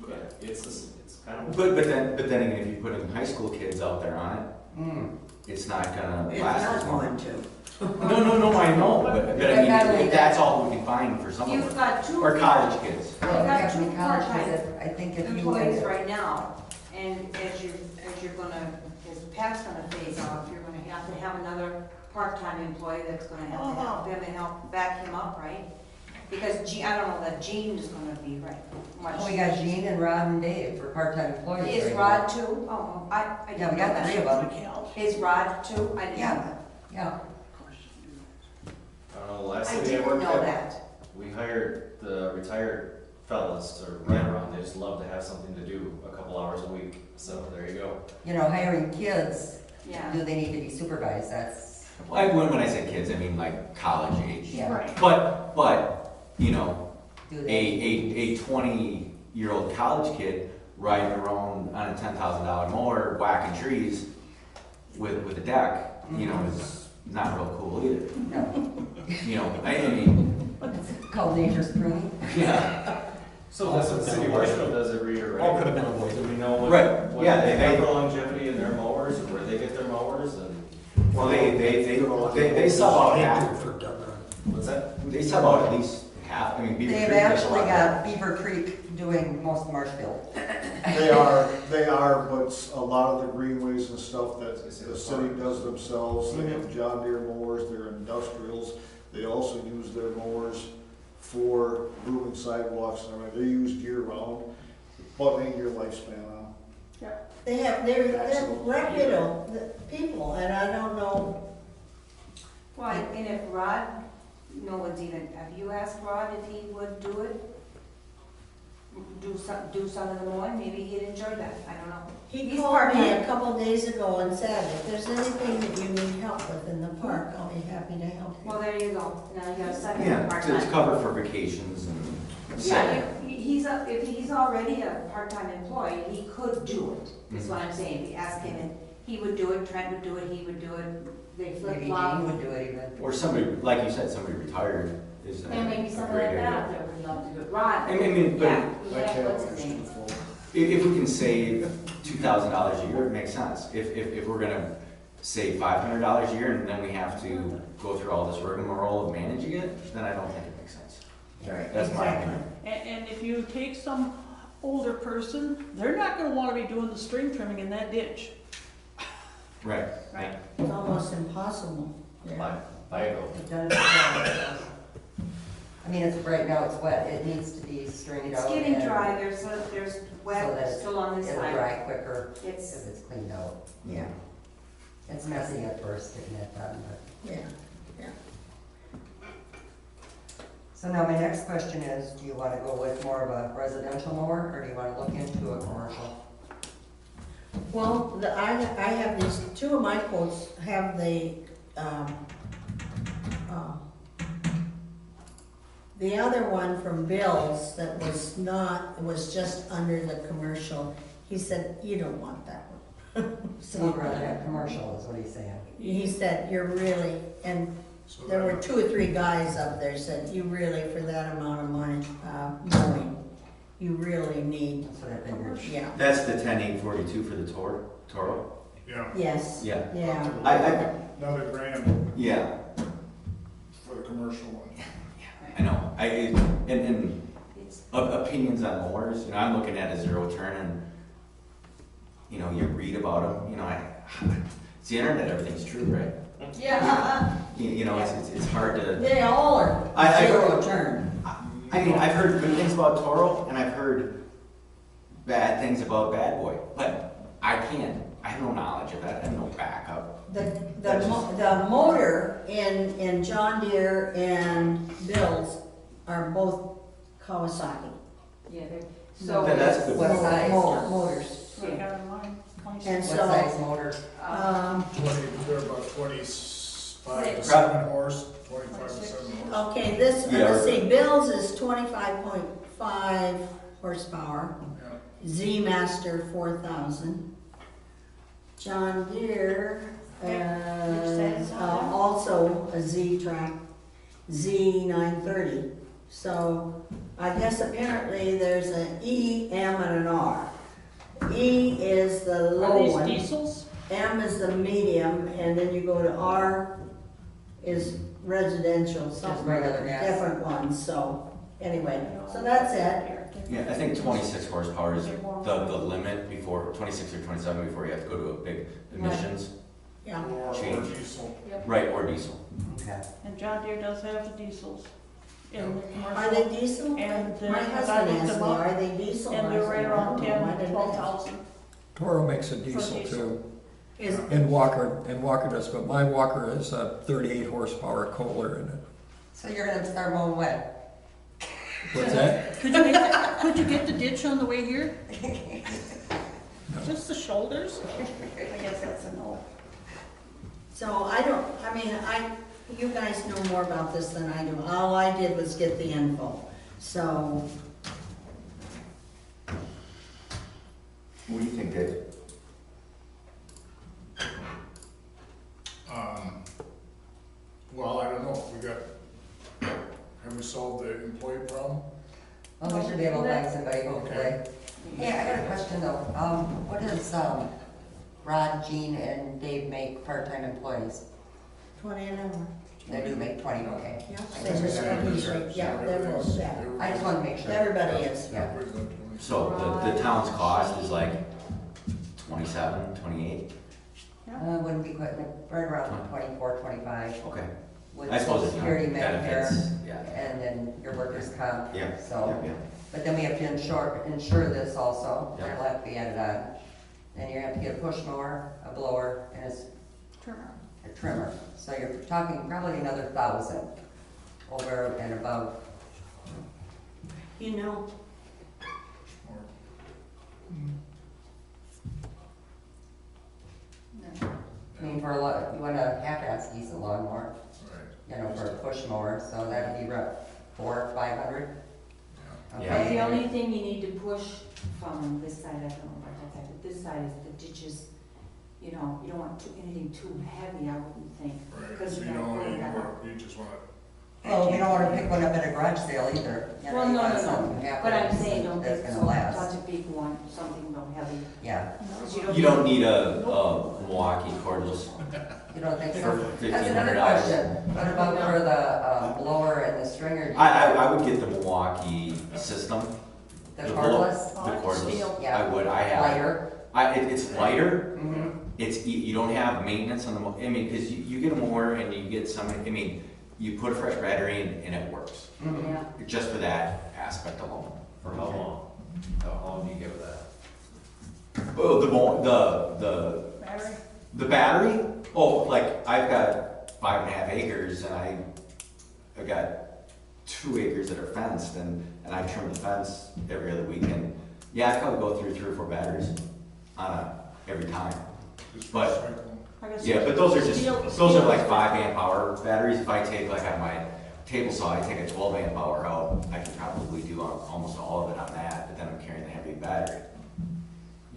L: Yeah, it's kind of.
J: But then again, if you put in high school kids out there on it, it's not gonna
A: It's
J: last
A: not
J: as long.
A: going to.
J: No, I know, but I mean, if that's all we can find for some of
H: You've
J: them.
H: got 2.
J: Or college kids.
B: Well,
H: got
B: actually,
H: two
B: college
H: part-time
B: kids, I think if you.
H: employees right now, and as you're gonna, as Pat's gonna phase out, you're gonna have to have another part-time employee that's gonna have to help him and help back him up, right? Because I don't know that Gene is gonna be right much.
B: Oh, we got Gene and Rod and Dave for part-time employees.
H: Is
B: right now.
H: Rod too? Oh, I didn't
B: Yeah, we
H: know
B: got
H: that.
B: 3 of them.
H: Is Rod too? I didn't know
B: Yeah.
H: that.
B: Yeah.
L: I don't know, the last
H: I
L: city I
H: didn't
L: worked
H: know
L: at,
H: that.
L: we hired the retired fellas to run around, they just love to have something to do a couple hours a week, so there you go.
B: You know, hiring kids,
H: Yeah.
B: do they need to be supervised? That's,
J: Like when I say kids, I mean like college age.
B: yeah.
H: Right.
J: But, you know,
B: Do
J: a
B: they?
J: 20-year-old college kid riding around on a $10,000 mower, whacking trees with a deck, you know, is not real cool either.
B: No.
J: You know, I mean,
B: It's called dangerous pruning.
J: yeah.
L: So that's what the city of Marshall does every year,
E: All
L: right?
E: could have been avoided.
L: Do we know what?
J: Right.
L: What
J: Yeah,
L: they
J: they-
L: have for longevity in their mowers, or where they get their mowers, and
J: Well, they sub out half.
L: what's that?
J: They sub out at least half, I mean, Beaver
B: They've
J: Creek does a
B: actually
J: lot
B: got Beaver Creek doing most of Marshfield.
K: They are, but a lot of the greenways and stuff that the city does themselves, they have John Deere mowers, they're industrials. They also use their mowers for moving sidewalks and everything. They're used year round, about an 8-year lifespan on them.
A: They're reputable people, and I don't know,
H: Well, and if Rod, no one's even, have you asked Rod if he would do it? Do some of the mowing, maybe he'd enjoy that, I don't know.
A: he
H: He's
A: called me
H: part-time.
A: a couple days ago and said, if there's anything that you need help with in the park, I'll be happy to help you.
H: Well, there you go, now you got a second
J: Yeah,
H: part-time.
J: it's covered for vacations and.
H: Yeah, if he's already a part-time employee, he could do it, is what I'm saying. If you ask him, and he would do it, Trent would do it, he would do it, they
B: Maybe
H: flip-flop.
B: Dean would do it even.
J: Or somebody, like you said, somebody retired is a
H: And maybe
J: a
H: someone
J: great
H: like that
J: idea.
H: out there would love to do it. Rod,
J: I mean, but
H: yeah,
K: I
H: yeah,
K: can't
H: what's his
K: mention
H: name?
K: the full.
J: if we can save $2,000 a year, it makes sense. If we're gonna save $500 a year and then we have to go through all this rigmarole of managing it, then I don't think it makes sense.
A: Right,
J: That's my
A: exactly.
J: opinion.
F: And if you take some older person, they're not gonna wanna be doing the string trimming in that ditch.
J: Right.
H: Right.
A: It's almost impossible. Yeah.
B: They've done it before. I mean, it's, right now it's wet, it needs to be stringed
H: It's
B: out.
H: getting
B: and
H: dry, there's
B: so
H: wet
B: that
H: still on this
B: It'll
H: side.
B: dry quicker if
H: It's,
B: it's cleaned out.
A: Yeah,
B: It's messy at first getting it done, but.
A: yeah.
B: So now my next question is, do you want to go with more of a residential mower, or do you want to look into a commercial?
A: Well, I have these, two of my quotes have the other one from Bill's that was not, was just under the commercial. He said, you don't want that one.
B: So you'd rather have commercial, is what he's saying.
A: He said, you're really, and
I: So
A: there were
I: that-
A: 2 or 3 guys up there said, you really, for that amount of money, mowing, you really need,
B: That's what I figured.
A: yeah,
J: That's the 10842 for the Toro?
I: Yeah,
A: yes,
J: Yeah.
A: yeah.
I: another grand
J: Yeah,
I: for the commercial one.
J: I know. And
H: it's,
J: opinions on mowers, you know, I'm looking at a zero turn and, you know, you read about them, you know, it's the internet, everything's true, right?
H: yeah.
J: You know, it's hard to.
A: They all are
J: I-
A: zero turn.
J: I mean, I've heard good things about Toro, and I've heard bad things about Bad Boy, but I have no knowledge of that, I have no backup.
A: The motor in John Deere and Bill's are both Kawasaki.
H: Yeah, so.
J: That's good.
B: What size?
A: Motors.
F: So I got in mind, 26.
A: And
B: What
A: so,
B: size motor?
I: They're about 25 to
H: Six.
I: 7 horse, 25 to 7 horse.
A: okay, this,
J: Yeah.
A: let's see, Bill's is 25.5 horsepower.
I: Yeah.
A: Z-Master 4,000. John Deere,
H: Which says on that?
A: also a Z-Track, Z930. So I guess apparently there's an E, M, and an R. E is the
F: Are
A: low
F: these
A: one,
F: diesels?
A: M is the medium, and then you go to R is residential, some
B: regular gas.
A: different ones, so anyway, so that's it.
J: Yeah, I think 26 horsepower is the limit before, 26 or 27 before you have to go to a big emissions.
A: Yeah,
I: Or
J: Change.
I: diesel.
J: Right, or diesel.
B: Okay.
F: And John Deere does have the diesels in the commercial.
A: are they diesel?
F: And,
A: My
F: I
A: husband
F: looked
A: asked
F: them
A: me,
F: up,
A: are they diesel?
F: And
A: I
F: they're
A: said,
F: right
A: I
F: around
A: don't know, I
F: 10,
A: didn't
F: 12,000.
C: Toro makes a diesel
F: diesel.
C: too.
A: Is,
C: And Walker does, but my Walker has a 38 horsepower Kohler in it.
B: So you're gonna start mowing wet?
C: What's that?
F: Could you get the ditch on the way here? Just the shoulders? I guess that's a no.
A: so I mean, you guys know more about this than I do. All I did was get the info, so.
J: What do you think, Dave?
I: Well, I don't know, have we solved the employee problem?
B: Well, we should be able to find somebody hopefully.
I: Okay.
B: Hey, I got a question though. What does, Rod, Gene, and Dave make part-time employees?
A: 20 an hour.
B: They do make 20, okay.
A: Yeah, same as he's like, yeah, they're both, yeah.
B: I just want to make sure.
A: Everybody is.
B: Yeah.
J: So the town's cost is like 27, 28?
B: Wouldn't be quite, right around 24, 25.
J: Okay.
B: With
J: I suppose
B: Social
J: it's
B: Security,
J: benefits,
B: Medicare,
J: yeah.
B: and then your workers' comp.
J: Yeah,
B: So,
J: yeah, yeah.
B: but then we have to insure this also,
J: Yeah.
B: that'll have to be added on. Then you have to get a push mower, a blower, and a trimmer. So you're talking probably another 1,000 over and above.
A: You know,
B: I mean, for a lot, you want a half-ass decent lawnmower,
I: Right.
B: you know, for a push mower, so that'd be about 400 or 500.
J: Yeah.
H: But the only thing you need to push from this side, I don't know about that side, but this side is the ditches. You know, you don't want anything too heavy, I wouldn't think.
I: Right,
H: Because
I: so
H: you
I: you
H: gotta
I: don't,
H: pull it out.
I: you just want
B: Well, you don't wanna pick one up at a garage sale either. You know,
H: Well,
B: you
H: no,
B: want
H: no,
B: something
H: no,
B: half
H: but I'm
B: decent
H: saying don't
B: that's
H: pick
B: gonna last.
H: such a big one, something real heavy.
B: Yeah,
H: 'Cause
J: You don't need a Milwaukee cordless
B: you don't think
J: for
B: so? That's another
J: $1,500.
B: question. What about for the blower and the stringer?
J: I would get the Milwaukee system.
B: The
J: blow-
B: cordless?
J: The cordless.
B: Steel, yeah.
J: I would, I have.
B: Lighter?
J: It's lighter.
B: Mm-hmm.
J: It's, you don't have maintenance on the, I mean, because you get a mower and you get some, I mean, you put a fresh battery in and it works.
B: Mm-hmm.
H: Yeah.
J: Just for that aspect alone.
L: For how long? How long do you give that?
J: Oh, the battery? Oh, like, I've got 5.5 acres and I've got 2 acres that are fenced and I trim the fence every other weekend. Yeah, I probably go through 3 or 4 batteries every time.
I: to.
J: But- Yeah, but those are just, those are like 5 amp hour batteries. If I take, like on my table saw, I take a 12 amp hour out, I can probably do almost all of it on that, but then I'm carrying the heavy battery.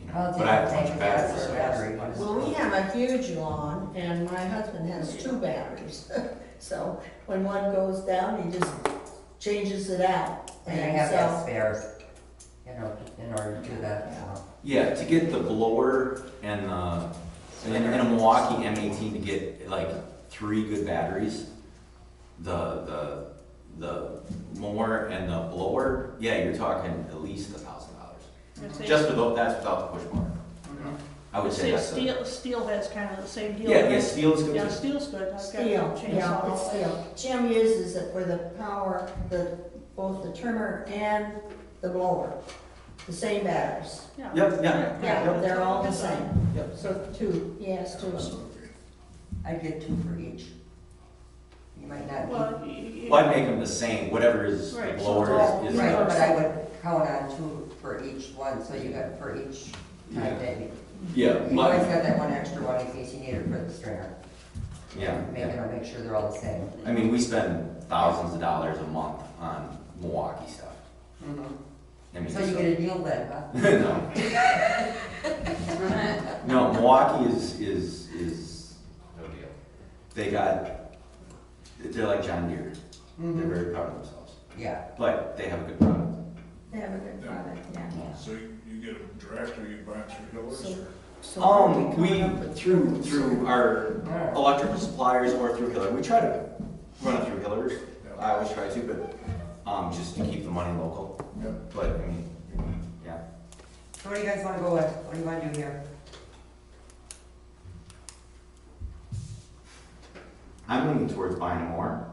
J: You know,
B: Well,
J: but I have a bunch
B: take
J: of
B: a gas
J: batteries.
B: or battery one.
A: well, we have a huge lawn and my husband has 2 batteries. So when one goes down, he just changes it out.
B: And you have to have
A: so,
B: spares, you know, in order to do that, so.
J: Yeah, to get the blower and a Milwaukee M18 to get like 3 good batteries, the mower and the blower, yeah, you're talking at least $1,000. Just for those, that's without the push mower. I would say that's.
F: Steel has kind of the same deal.
J: Yeah, steel's good.
F: Yeah,
J: too.
F: steel's good. I've got
A: steel,
F: chainsaw.
A: yeah, it's steel. Jim uses it for the power, both the trimmer and the blower, the same batteries.
F: Yeah.
J: Yep, yeah.
A: Yeah, they're all the same.
J: Yep.
A: So 2, yes, 2.
B: I'd get 2 for each. You might not.
F: Well,
J: Well, I'd make them the same, whatever is the
F: Right, so
J: blower
F: it's all-
J: is.
B: Right, but I would count on 2 for each one, so you got for each
J: Yeah.
B: time maybe.
J: Yeah,
B: You always got that one extra one in case you need it for the stringer.
J: yeah.
B: Make sure they're all the same.
J: I mean, we spend thousands of dollars a month on Milwaukee stuff. I mean,
B: So you get a deal then, huh?
J: no. No, Milwaukee is,
L: No deal.
J: they're like John Deere. They're very proud of themselves.
B: Yeah.
J: But they have a good product.
A: They have a good product, yeah.
I: So you get a director, you buy it through Hillers or?
A: So
J: We, through our electrical suppliers or through Hiller, we try to run it through Hillers. I always try to, but, just to keep the money local.
I: Yep.
J: But, I mean, yeah.
B: So what do you guys wanna go with? What do you wanna do here?
J: I'm leaning towards buying more.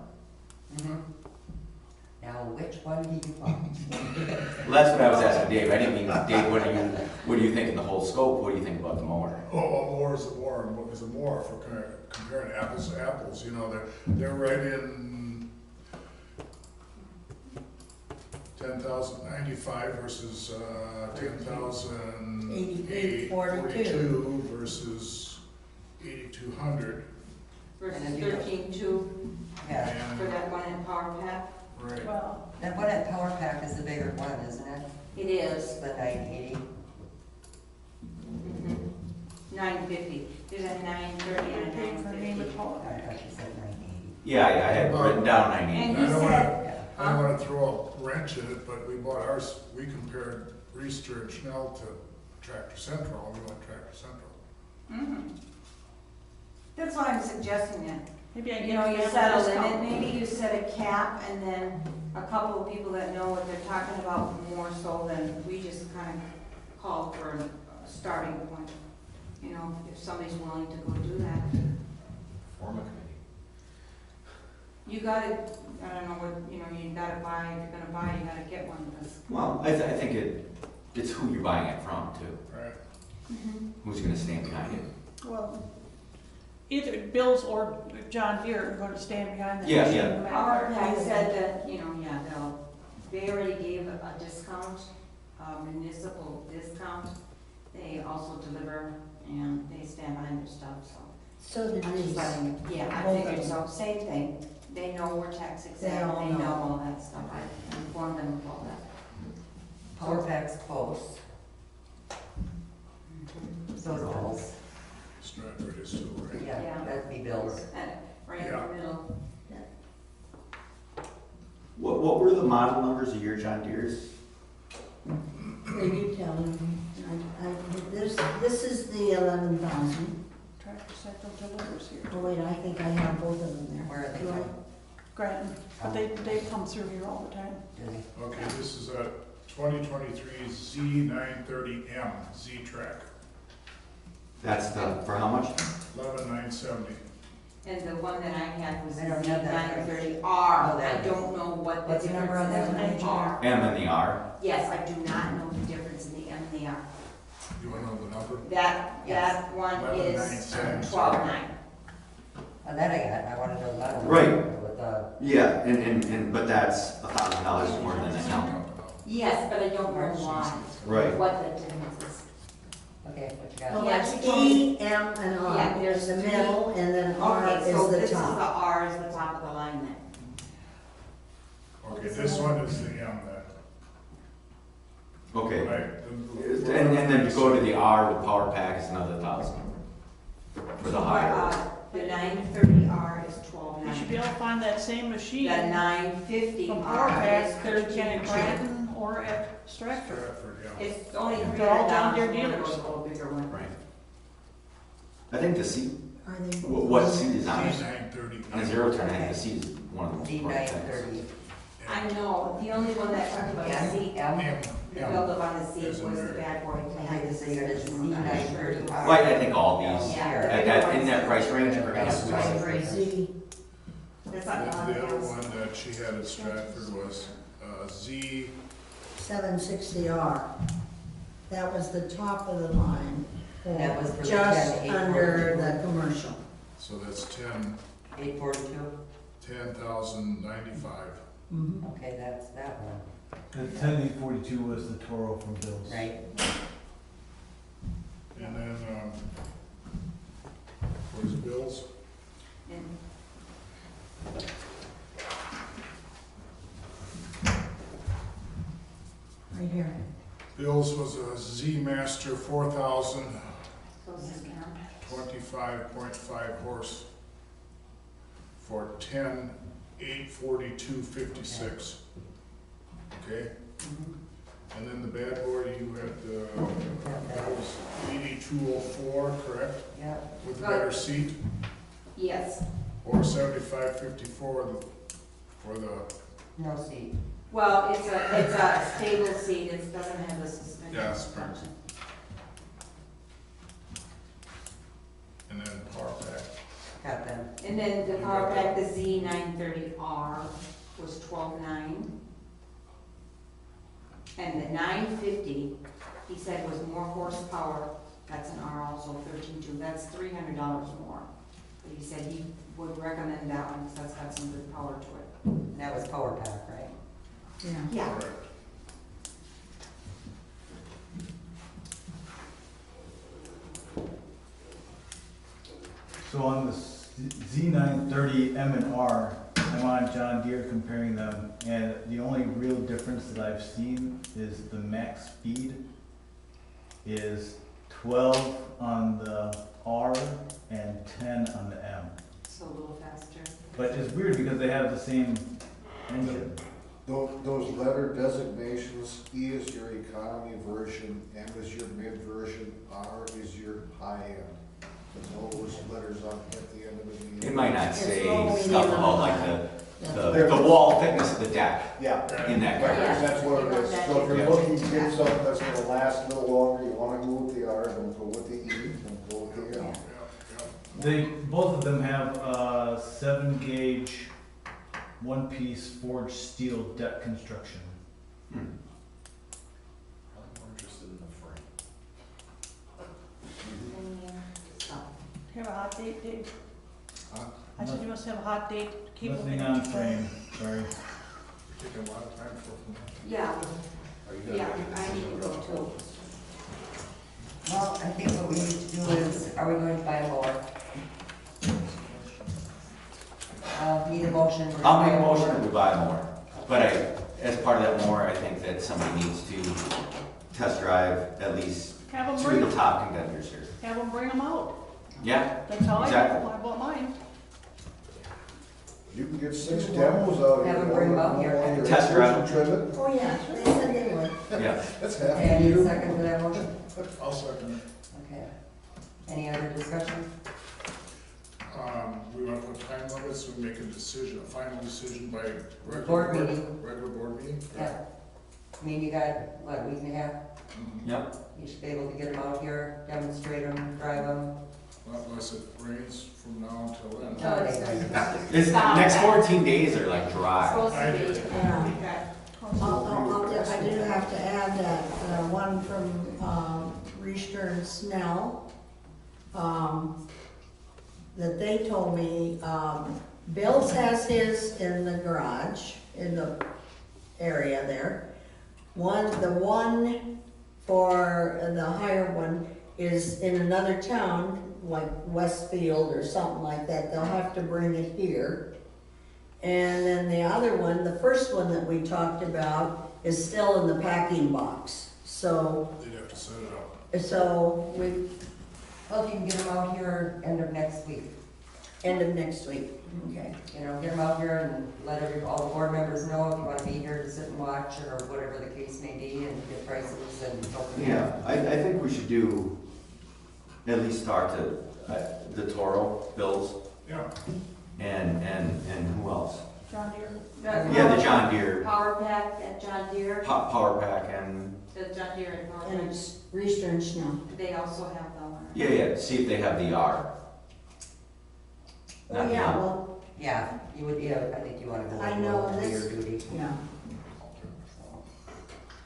B: Now, which one do you want?
J: Well, that's what I was asking Dave. I didn't mean, Dave, what do you think in the whole scope? What do you think about the mower?
I: Oh, more is a more, and what is a more for comparing apples to apples, you know, they're right in 10,095 versus 10,842 versus 8,200.
H: Versus
B: And then you go-
H: 13.2
B: Yeah.
H: for that one in Power Pack.
I: Right.
F: Well,
B: That one at Power Pack is the bigger one, isn't it?
H: It is
B: The 980.
H: 950. There's a 930 and a
F: paid for name
H: 950.
F: of Paul.
B: I thought you said 980.
J: Yeah, I had written down 90.
H: And
I: I
H: he
I: don't
H: said,
B: Yeah.
I: I don't wanna throw a wrench in it, but we bought ours, we compared Reister and Schnell to Tractor Central, we went Tractor Central.
H: that's why I'm suggesting that.
F: Maybe I
H: You
F: get
H: know,
F: a
H: you
F: family
H: set a
F: discount.
H: limit, maybe you set a cap, and then a couple of people that know what they're talking about more so than we just kind of call for a starting point. You know, if somebody's willing to go do that.
L: Form a committee.
H: You gotta, I don't know what, you know, you gotta buy, if you're gonna buy, you gotta get one, because.
J: Well, I think it's who you're buying it from too.
I: Right.
J: Who's gonna stand behind it?
F: Well, either Bill's or John Deere are gonna stand behind that.
J: Yeah,
F: machine
J: yeah.
F: no matter
H: Our
F: what.
H: pack said that, you know, yeah, they already gave a discount, a municipal discount. They also deliver and they stand behind their stuff, so.
A: So did
H: I'm just
A: these.
H: letting you, yeah, I
A: Both of
H: figured
A: them.
H: so, same thing. They know we're tax
A: They
H: exempt,
A: all
H: they
A: know.
H: know all that stuff. I informed them of all that.
B: Power pack's close. So is Bill's.
I: Stratford is too, right?
B: Yeah,
H: Yeah.
B: that'd be Bill's.
H: Right in the middle.
J: What were the model numbers of your John Deere's?
A: Can you tell him? This is the 11,000.
F: Tractor Central delivers here.
A: Oh wait, I think I have both of them there.
B: Where are they
A: Do I?
B: from?
F: Granted, but they come through here all the time.
I: Okay, this is a 2023 Z930M Z-Track,
J: That's for how much?
I: 11,970.
H: And the one that I had was the
B: I don't have that.
H: Z930R.
B: Oh, there
H: I
B: it
H: don't know what the
B: What's the number on
H: difference
B: that
H: is
B: one?
H: in the R.
J: M and the R?
H: Yes, I do not know the difference in the M and the R.
I: You wanna know the number?
H: That one is
I: 11,970.
H: 12.9.
B: Oh, that I got, I wanted to know that one.
J: Right.
B: With the,
J: Yeah, and but that's $1,000 more than the count.
H: Yes, but I don't know why.
J: Right.
H: What the difference is.
B: okay, what you
A: Well,
B: got?
H: Yeah,
A: that's
H: she told me-
A: E, M, and R.
H: Yeah,
A: There's the
H: there's
A: middle, and then R
H: Okay, so
A: is
H: this
A: the
H: is the
A: top.
H: R is the top of the line then.
I: Okay, this one is the M then.
J: Okay.
I: Right.
J: And then to go to the R with power pack is another 1,000 for the higher.
H: The 930R is
F: You should
H: 12.9.
F: be able to find that same machine
H: The
F: from
H: 950R
F: Powerpack,
H: is
F: there again in
H: 13.2.
F: Grandin or at Stratford.
I: Stratford, yeah.
H: It's only
F: They're all John
H: $300
F: Deere
H: more to go
F: dealers.
H: with a little bigger one.
J: Right. I think the seat,
A: Are they?
J: what seat is on it?
I: Z930.
J: On a zero turn, I think the seat is one of the most important things.
B: D930.
H: I know, the only one that talked about the seat,
B: M.
H: the buildup on the seat was the bad boy.
B: I think so you're the Z930.
J: Well, I think all these,
H: Yeah.
J: at that, in that price range, are gonna
B: Yeah.
J: have
A: Z,
H: That's
I: The
H: not the
I: other one that she had at Stratford was Z,
A: 760R. That was the top of the line.
B: That was for the
A: Just
B: 10,
A: under
B: 842.
A: the commercial.
I: so that's
B: 842?
I: 10,095.
A: Mhm.
B: Okay, that's that one,
D: The 10842 was the Toro from Bill's.
B: right?
I: And then, where's Bill's?
H: And
A: Right here.
I: Bill's was a Z Master 4,000,
H: close this down.
I: 25.5 horse for 10,842.56. Okay? And then the bad boy, you had, that was 8204, correct?
B: Yeah.
I: With a better seat,
H: Yes,
I: or 7554 for the,
B: No seat.
H: well, it's a stable seat, it doesn't have the suspension.
I: Yeah, suspension. and then power pack.
B: Got them.
H: And then the power pack, the Z930R was 12.9. And the 950, he said was more horsepower, that's an R also, 13.2, that's $300 more. But he said he would recommend that one, because that's got some good power to it.
B: And that was power pack, right?
A: Yeah.
H: Yeah.
I: Correct.
D: So on the Z930 M and R, I'm on John Deere comparing them, and the only real difference that I've seen is the max speed is 12 on the R and 10 on the M.
H: So a little faster.
D: But it's weird because they have the same engine.
K: Those letter designations, E is your economy version, M is your mid version, R is your high end. all those letters on at the end of it.
J: It might not
A: It's
J: say
A: all we
J: stuff
A: need
J: about
A: on
J: like
A: that.
J: the wall thickness of the deck
K: Yeah.
J: in that
K: Right,
J: garage.
K: that's what it is. So if you're looking to get something that's gonna last a little longer, you wanna go with the R, don't go with the E, don't go with the L.
D: They, both of them have 7-gauge, one-piece forged steel deck construction.
J: Hmm.
L: Probably more interested in the frame.
F: Have a hot date, Dave?
I: Huh?
F: I said you must have a hot date. Keep
D: Nothing
F: looking.
D: on frame, sorry.
I: Taking a lot of time for.
H: Yeah,
L: Are you gonna
H: yeah,
L: make a
H: I need
L: decision
H: to go
L: about
H: too.
B: Well, I think what we need to do is, are we going to buy more? Need a motion. for
J: I'll make a
B: buy
J: motion
B: more.
J: that we buy more, but as part of that more, I think that somebody needs to test drive at least
F: Have them
J: two
F: bring
J: of the
F: them,
J: top contenders here.
F: have them bring them out.
J: Yeah,
F: That's how I
J: Exactly.
F: bought, I bought mine.
K: You can get 6 demos out here.
B: Have them bring them out here.
J: Test drive.
K: Trim it.
A: Oh, yeah, they said they would.
J: yeah.
K: That's half
B: And
K: the
B: need a
K: year.
B: second for that motion?
I: I'll second it.
B: Okay. Any other discussion?
I: We want to put time limits, we make a decision, a final decision by regular
B: Board meeting.
I: Regular board meeting?
B: Yeah. I mean, you got, what, a week and a half?
I: Mhm.
J: Yep.
B: You should be able to get them out here, demonstrate them, drive them.
I: Not unless it rains from now until then.
B: No, it ain't.
J: This next 14 days are like dry.
H: Supposed to be,
A: Yeah. I do have to add that, one from, Richter and Snell, that they told me, Bill's has his in the garage, in the area there. The one for the higher one is in another town, like Westfield or something like that. They'll have to bring it here. And then the other one, the first one that we talked about, is still in the packing box. So,
I: They'd have to set it up.
B: Well, if you can get them out here end of next week,
A: end of next week, okay.
B: you know, get them out here and let all the board members know if you want to be here to sit and watch or whatever the case may be and get prices and go from there.
J: Yeah, I think we should do, at least talk to the Toro, Bills,
I: Yeah.
J: and who else?
F: John Deere.
J: Yeah, the John Deere,
H: Power Pack at John Deere,
J: Power Pack, and,
H: the John Deere and Power
A: And
H: Pack,
A: it's Richter and Snell.
H: they also have the one.
J: yeah, see if they have the R.
A: Oh,
J: Not
A: yeah,
J: the-
A: well,
B: Yeah, you would, yeah, I think you want to go
A: I
B: with
A: know
B: more
A: this-
B: your duty.
A: yeah.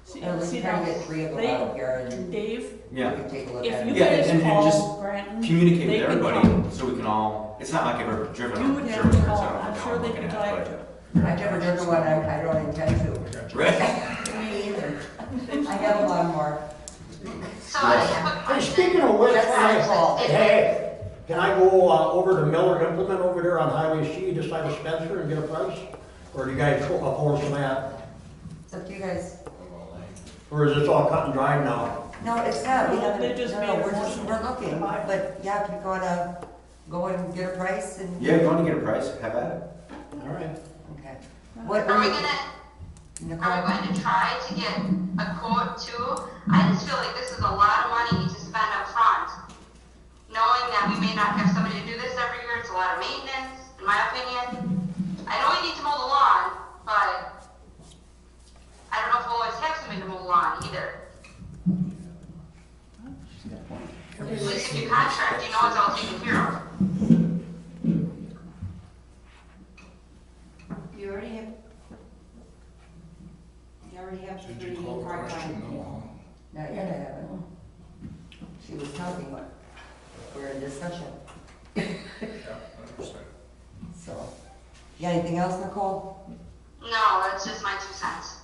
F: See,
B: Or we
F: see
B: try to
F: now,
B: get 3 of them
F: they-
B: out here and
F: Dave,
B: we
J: Yeah,
B: can take a look
F: if
B: at
F: you
B: it.
J: Yeah,
F: guys
J: and just
F: call Granton,
J: communicate
F: they
J: with
F: can
J: everybody,
F: come.
J: so we can all, it's not like I've ever driven
F: You
J: a
F: would have
J: German,
F: to
J: so
F: call,
J: I don't know
F: I'm
J: what
F: sure
J: I'm
F: they
J: looking
F: can
J: at,
F: tell
J: but.
F: you.
B: I've never driven one, I don't intend to.
J: Right?
A: Me either.
B: I have a lawnmower.
G: So I have a
E: Hey,
G: question.
E: speaking of which,
B: That's my fault.
E: hey, can I go over to Miller Implement over there on Highway C, just side of Spencer, and get a price? Or do you guys oppose from that?
B: It's up to you guys.
E: Or is this all cut and dried now?
B: No, it's not, we
F: No,
B: haven't,
F: they just
B: no,
F: made
B: no,
F: a
B: we're
F: motion
B: looking,
F: to buy.
B: but yeah, if you wanna go and get a price and.
J: Yeah, you want to get a price, have at it.
E: All right.
B: Okay. What,
G: Are we gonna,
B: Nicole?
G: are we going to try to get a quote too? I just feel like this is a lot of money to spend up front, knowing that we may not have somebody to do this every year. It's a lot of maintenance, in my opinion. I know we need to mow the lawn, but I don't know if we'll always have somebody to mow the lawn either. At least if you contract, you know it's all taken care of.
H: You already have
I: Did
H: three
I: you call the question?
H: part-time.
I: No.
B: Not yet, I haven't. She was telling what, we're in discussion,
I: Yeah, 100%.
B: so. You got anything else, Nicole?
G: No, that's just my 2 cents.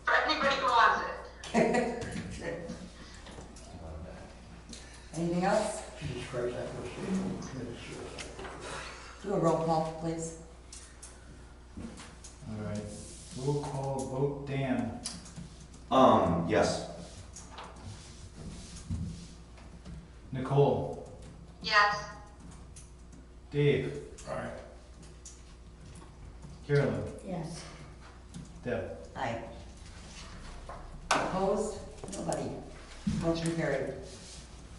G: For anybody who wants it.
B: Anything else?
E: Jesus Christ, that was-
B: Do a roll call, please.
D: All right, roll call vote, Dan,
J: Yes.
D: Nicole,
G: Yes.
D: Dave,
I: All right.
D: Carolyn,
A: Yes.
D: Deb.
B: Aye. Opposed? Nobody. Motion carried.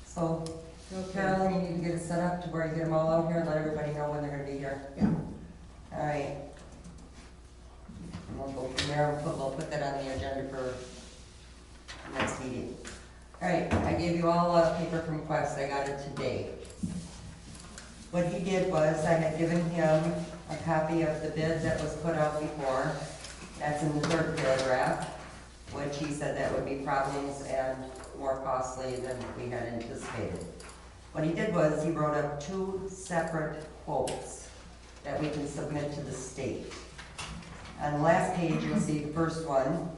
B: So, Carolyn, you need to get it set up to where you get them all out here, let everybody know when they're gonna be here.
A: Yeah.
B: All right. And we'll go from there, we'll put that on the agenda for next meeting. All right, I gave you all a paper from Quest, I got it today. What he did was, I had given him a copy of the bid that was put out before. That's in the third paragraph, which he said that would be problems and more costly than we had anticipated. What he did was, he wrote up 2 separate quotes that we can submit to the state. On the last page, you'll see the first one.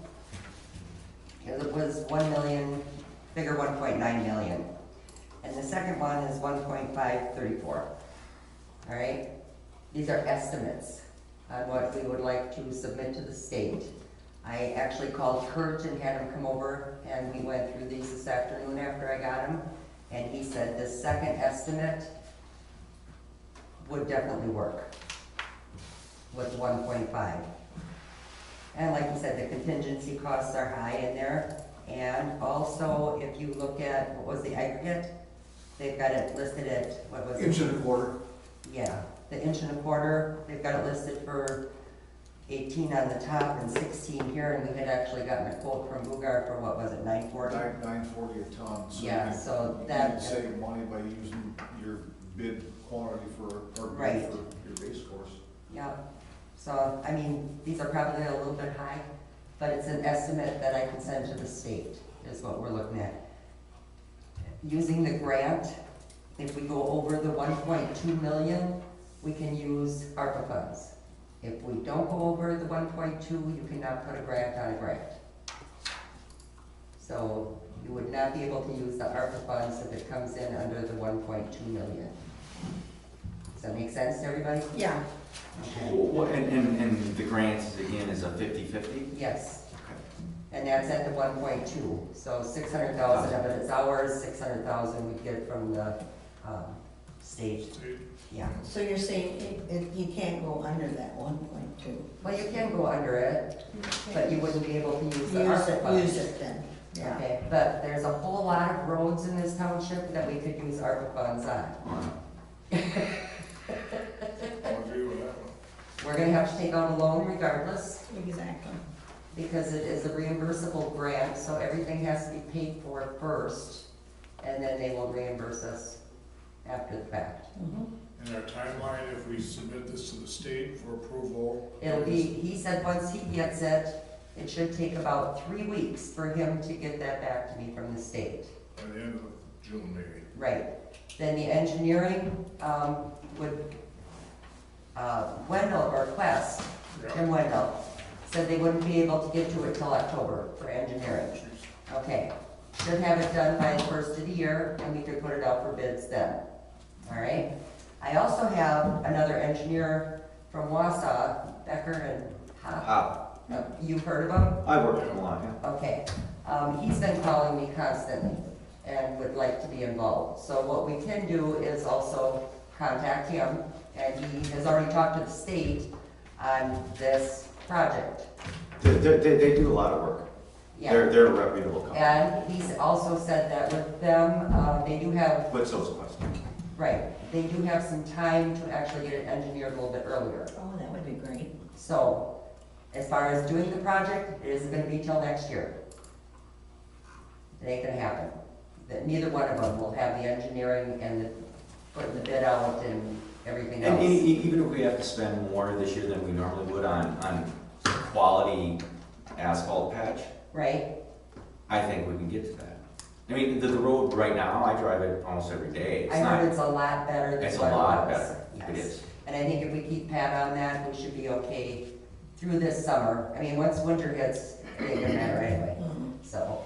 B: It was 1 million, figure 1.9 million. And the second one is 1.534. All right? These are estimates on what we would like to submit to the state. I actually called Kurt and had him come over, and we went through these this afternoon after I got them. And he said the second estimate would definitely work with 1.5. And like you said, the contingency costs are high in there. And also, if you look at, what was the aggregate? They've got it listed at, what was it?
K: 1.25 inches.
B: Yeah, the 1.25 inches, they've got it listed for 18 on the top and 16 here, and we had actually gotten a quote from Bugard for, what was it, 940?
K: $9.40 a ton. So
B: Yeah,
K: you-
B: so
K: you
B: that-
K: can save money by using your bid quantity for, or bid
B: Right.
K: for your base course.
B: Yeah, so, I mean, these are probably a little bit high, but it's an estimate that I can send to the state, is what we're looking at. Using the grant, if we go over the 1.2 million, we can use ARPA funds. If we don't go over the 1.2, you cannot put a grant on a grant. So you would not be able to use the ARPA funds if it comes in under the 1.2 million. Does that make sense to everybody?
A: Yeah.
B: Okay.
J: And the grants, again, is a 50/50?
B: Yes. And that's at the 1.2, so 600,000 of it is ours, 600,000 we get from the, state, yeah.
A: So you're saying you can't go under that 1.2?
B: Well, you can go under it, but you wouldn't be able to use the ARPA funds.
A: Use it then, yeah.
B: Okay, but there's a whole lot of roads in this township that we could use ARPA funds on.
I: I'll agree with that one.
B: We're gonna have to take out a loan regardless,
A: Exactly.
B: because it is a reimbursable grant, so everything has to be paid for first, and then they will reimburse us after the fact.
A: Mhm.
I: And our timeline, if we submit this to the state for approval?
B: It'll be, he said once he gets it, it should take about 3 weeks for him to get that back to me from the state.
I: By the end of June, maybe.
B: Right. Then the engineering, would, Wendell or Quest, Jim Wendell, said they wouldn't be able to get to it till October for engineering. Okay. Should have it done by the first of the year, and we could put it out for bids then. All right? I also have another engineer from Wausau, Becker and Hopp. You've heard of him?
J: I worked with them a lot, yeah.
B: Okay. He's been calling me constantly and would like to be involved. So what we can do is also contact him, and he has already talked to the state on this project.
J: They do a lot of work.
B: Yeah.
J: They're a reputable company.
B: And he's also said that with them, they do have,
J: But so's Quest.
B: right, they do have some time to actually get it engineered a little bit earlier.
A: Oh, that would be great.
B: So, as far as doing the project, it isn't gonna be till next year. It ain't gonna happen. That neither one of them will have the engineering and the, putting the bid out and everything
J: And
B: else.
J: even if we have to spend more this year than we normally would on quality asphalt patch,
B: Right?
J: I think we can get to that. I mean, the road right now, I drive it almost every day. It's
B: I
J: not,
B: heard it's a lot better than
J: it's a
B: what it
J: lot
B: was.
J: better. It
B: Yes.
J: is.
B: And I think if we keep Pat on that, we should be okay through this summer. I mean, once winter hits, it ain't gonna matter anyway,
A: Mhm.
B: so.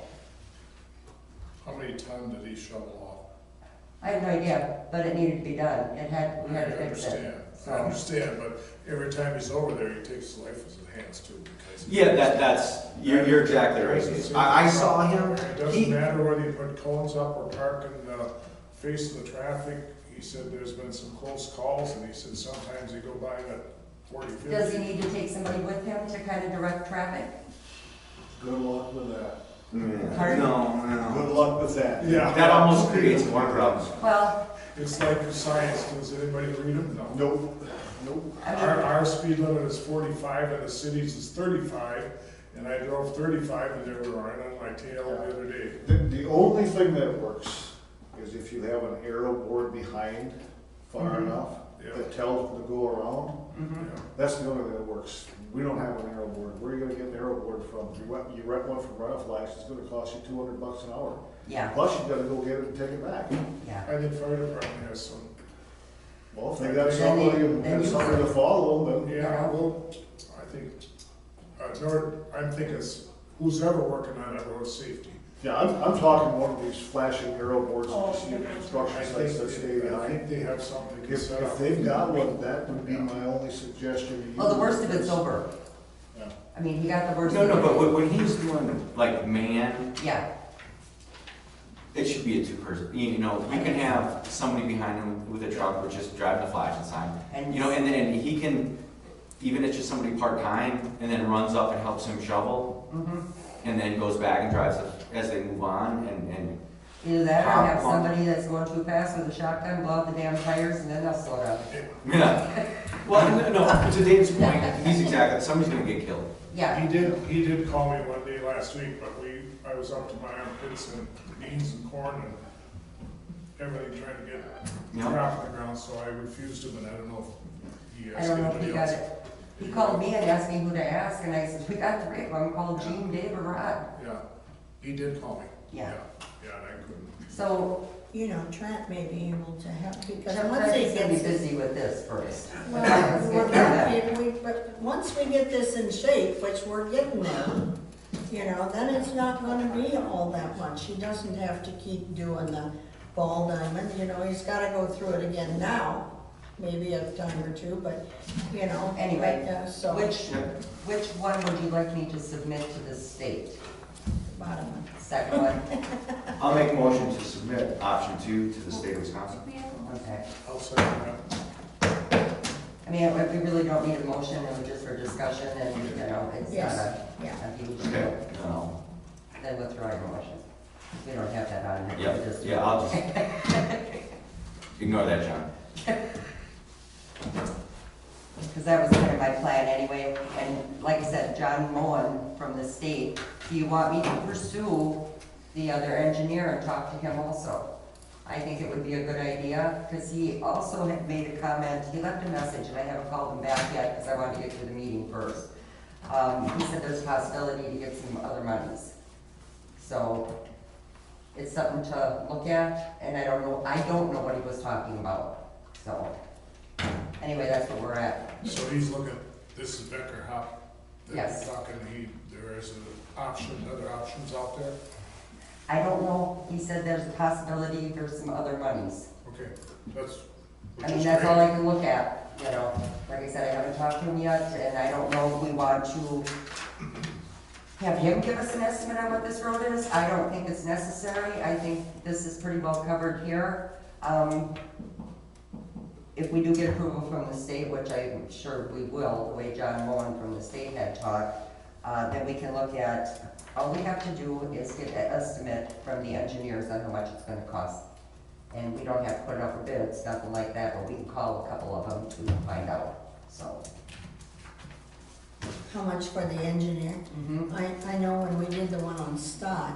I: How many ton did he shovel
B: I have no idea, but it needed to be done. We
I: off?
B: had to
I: I
B: fix it.
I: understand, I
B: So,
I: understand, but every time he's over there, he takes his life in his hands too, because.
J: yeah, you're exactly right. I saw him,
I: It doesn't matter whether you put cones up or park in the face of the traffic. He said there's been some close calls, and he said sometimes you go by at 40, 50.
B: does he need to take somebody with him to kind of direct traffic?
K: Good luck with that.
B: Pardon?
K: Good luck with that.
I: Yeah.
J: That almost creates more problems.
B: Well,
I: It's like your science, does anybody read them? No.
K: Nope.
B: I
I: Our,
B: mean,
I: our speed limit is 45 and the city's is 35, and I drove 35 and they were right on my tail the other day.
K: The only thing that works is if you have an arrow board behind far enough
I: Yeah.
K: that tells them to go around,
I: Yeah.
K: that's the only thing that works. We don't have an arrow board. Where are you gonna get an arrow board from? You rent one from Rent Flash, it's gonna cost you $200 an hour.
B: yeah,
K: Plus you gotta go get it and take it back.
B: yeah.
I: I think fire department has some.
K: Well, if they got
B: Then
K: somebody,
B: you- then you-
K: somebody to follow them, then.
I: Yeah, well, I think, I'm thinking who's ever working on that road safety.
K: Yeah, I'm talking one of these flashing arrow boards that you see at
I: I
K: construction sites that stay
I: think
K: behind.
I: they have something to
K: If,
I: set up.
K: if they've got one, that would be my only suggestion to you.
B: Well, the worst of it's over.
K: Yeah.
B: I mean, he got the worst
J: No,
B: of it.
J: no, but when he's doing like man,
B: Yeah,
J: it should be a two-person, you know, you can have somebody behind him with a truck or just driving the flashing sign.
B: and.
J: You know, and then he can, even if it's just somebody part-time, and then runs up and helps him shovel,
B: Mhm.
J: and then goes back and drives it as they move on, and
B: Either that or have
J: Pop.
B: somebody that's going too fast with a shotgun, blow out the damn tires, and then they'll slow down.
J: yeah. Well, no, to Dave's point, he's exactly, somebody's gonna get killed.
B: Yeah,
I: He did call me one day last week, but I was up to my armpits in beans and corn and everything trying to get
J: Yeah.
I: crop in the ground, so I refused him, and I don't know if he
B: I
I: asked
B: don't know if
I: anybody
B: he got
I: else.
B: it. He called me and asked me who to ask, and I said, we got three of them, called Gene, Dave, or Rod.
I: Yeah, he did call me.
B: Yeah.
I: Yeah, and I couldn't.
B: So,
A: You know, Trent may be able to help, because
B: Trent
A: once he
B: is gonna be
A: gets.
B: busy with this first.
A: Well,
B: Let's get to that.
A: but once we get this in shape, which we're getting there, you know, then it's not gonna be all that much. He doesn't have to keep doing the ball diamond, you know, he's gotta go through it again now, maybe a time or two, but, you know.
B: Anyway,
A: but, so.
B: Which one would you like me to submit to the state?
A: Bottom one.
B: Second one?
J: I'll make a motion to submit option 2 to the state of Wisconsin.
B: Okay.
I: I'll second that.
B: I mean, we really don't need a motion, it was just for discussion, and, you know, it's not
A: Yes,
B: a,
A: yeah.
B: a huge
J: Okay,
B: deal.
J: no,
B: Then withdraw your motion. We don't have that on here.
J: yeah,
B: we just-
J: yeah, I'll just, ignore that, John.
B: Because that was kind of my plan anyway, and like I said, John Moen from the state, do you want me to pursue the other engineer and talk to him also? I think it would be a good idea, because he also had made a comment, he left a message, and I haven't called him back yet, because I wanted to get to the meeting first. He said there's a possibility to get some other monies. So, it's something to look at, and I don't know what he was talking about, so. Anyway, that's where we're at.
I: So he's looking, this is Becker Hop. that
B: Yes.
I: we're talking, there is an option, other options out there?
B: I don't know, he said there's a possibility there's some other monies.
I: Okay, that's.
B: I mean, that's all I can look at, you know. Like I said, I haven't talked to him yet, and I don't know if we want to have him give us an estimate on what this road is. I don't think it's necessary. I think this is pretty well covered here. If we do get approval from the state, which I'm sure we will, the way John Moen from the state had talked, then we can look at, all we have to do is get an estimate from the engineers on how much it's gonna cost. And we don't have to put it up for bids, nothing like that, but we can call a couple of them to find out, so.
A: How much for the engineer?
B: Mhm.
A: I know when we did the one on Stott,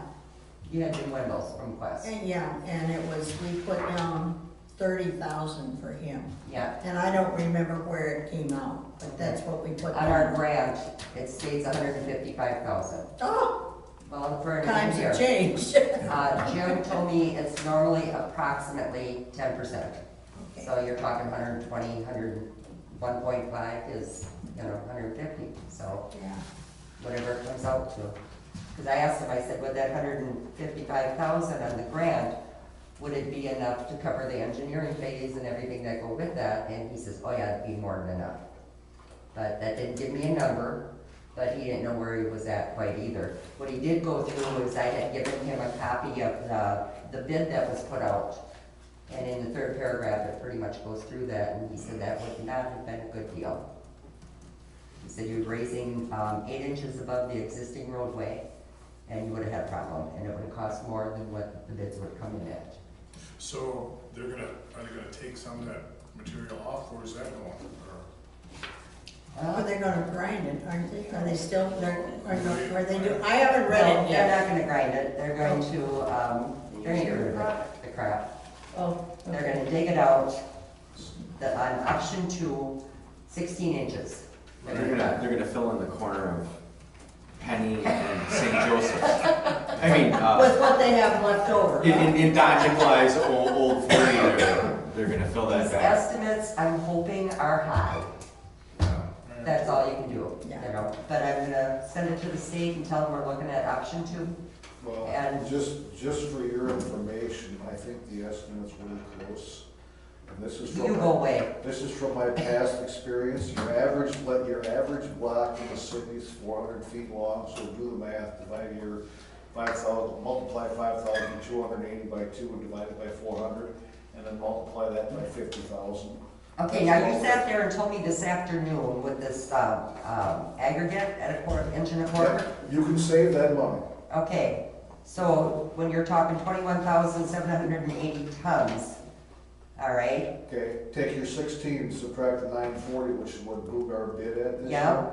B: You had Jim Wendell's from Quest.
A: yeah, and it was, we put down 30,000 for him.
B: Yeah.
A: And I don't remember where it came out, but that's what we put
B: On our
A: down.
B: grant, it states 155,000.
A: Oh,
B: Well, for an
A: times
B: engineer.
A: have changed.
B: Jim told me it's normally approximately 10%.
A: Okay.
B: So you're talking 120, 101.5 is, 150, so
A: Yeah.
B: whatever it comes out to. Because I asked him, I said, with that 155,000 on the grant, would it be enough to cover the engineering phase and everything that go with that? And he says, oh yeah, it'd be more than enough. But that didn't give me a number, but he didn't know where he was at quite either. What he did go through was I had given him a copy of the bid that was put out. And in the third paragraph, it pretty much goes through that, and he said that would not have been a good deal. He said you're raising 8 inches above the existing roadway, and you would have had a problem, and it would have cost more than what the bids would come in at.
I: So are they gonna take some of that material off, or is that going?
A: Are they gonna grind it, aren't they? Are they still, are they do, I haven't read
B: No,
A: it
B: they're
A: yet.
B: not gonna grind it, they're going to, they're gonna get rid of the crap.
A: Oh,
B: They're
A: okay.
B: gonna dig it out, on option 2, 16 inches.
L: They're gonna fill in the corner of Penny and St. Joseph's. I mean,
A: With what they have left over.
L: in Don Nicolai's old 40, they're gonna fill that
B: These
L: back.
B: estimates, I'm hoping, are high. That's all you can do, you
A: Yeah.
B: know, but I'm gonna send it to the state and tell them we're looking at option 2.
K: Well,
B: And-
K: just for your information, I think the estimate's really close. And this is
B: You
K: from,
B: go away.
K: this is from my past experience. Your average block in the city is 400 feet long, so do the math, divide your 5,000, multiply 5,280 by 2 and divide it by 400, and then multiply that by 50,000.
B: Okay, now you sat there and told me this afternoon with this aggregate at inch and a quarter.
K: You can save that money.
B: Okay, so when you're talking 21,780 tons, all right?
K: Okay, take your 16, subtract the 940, which is what Blueguard bid at this
B: Yeah.
K: year.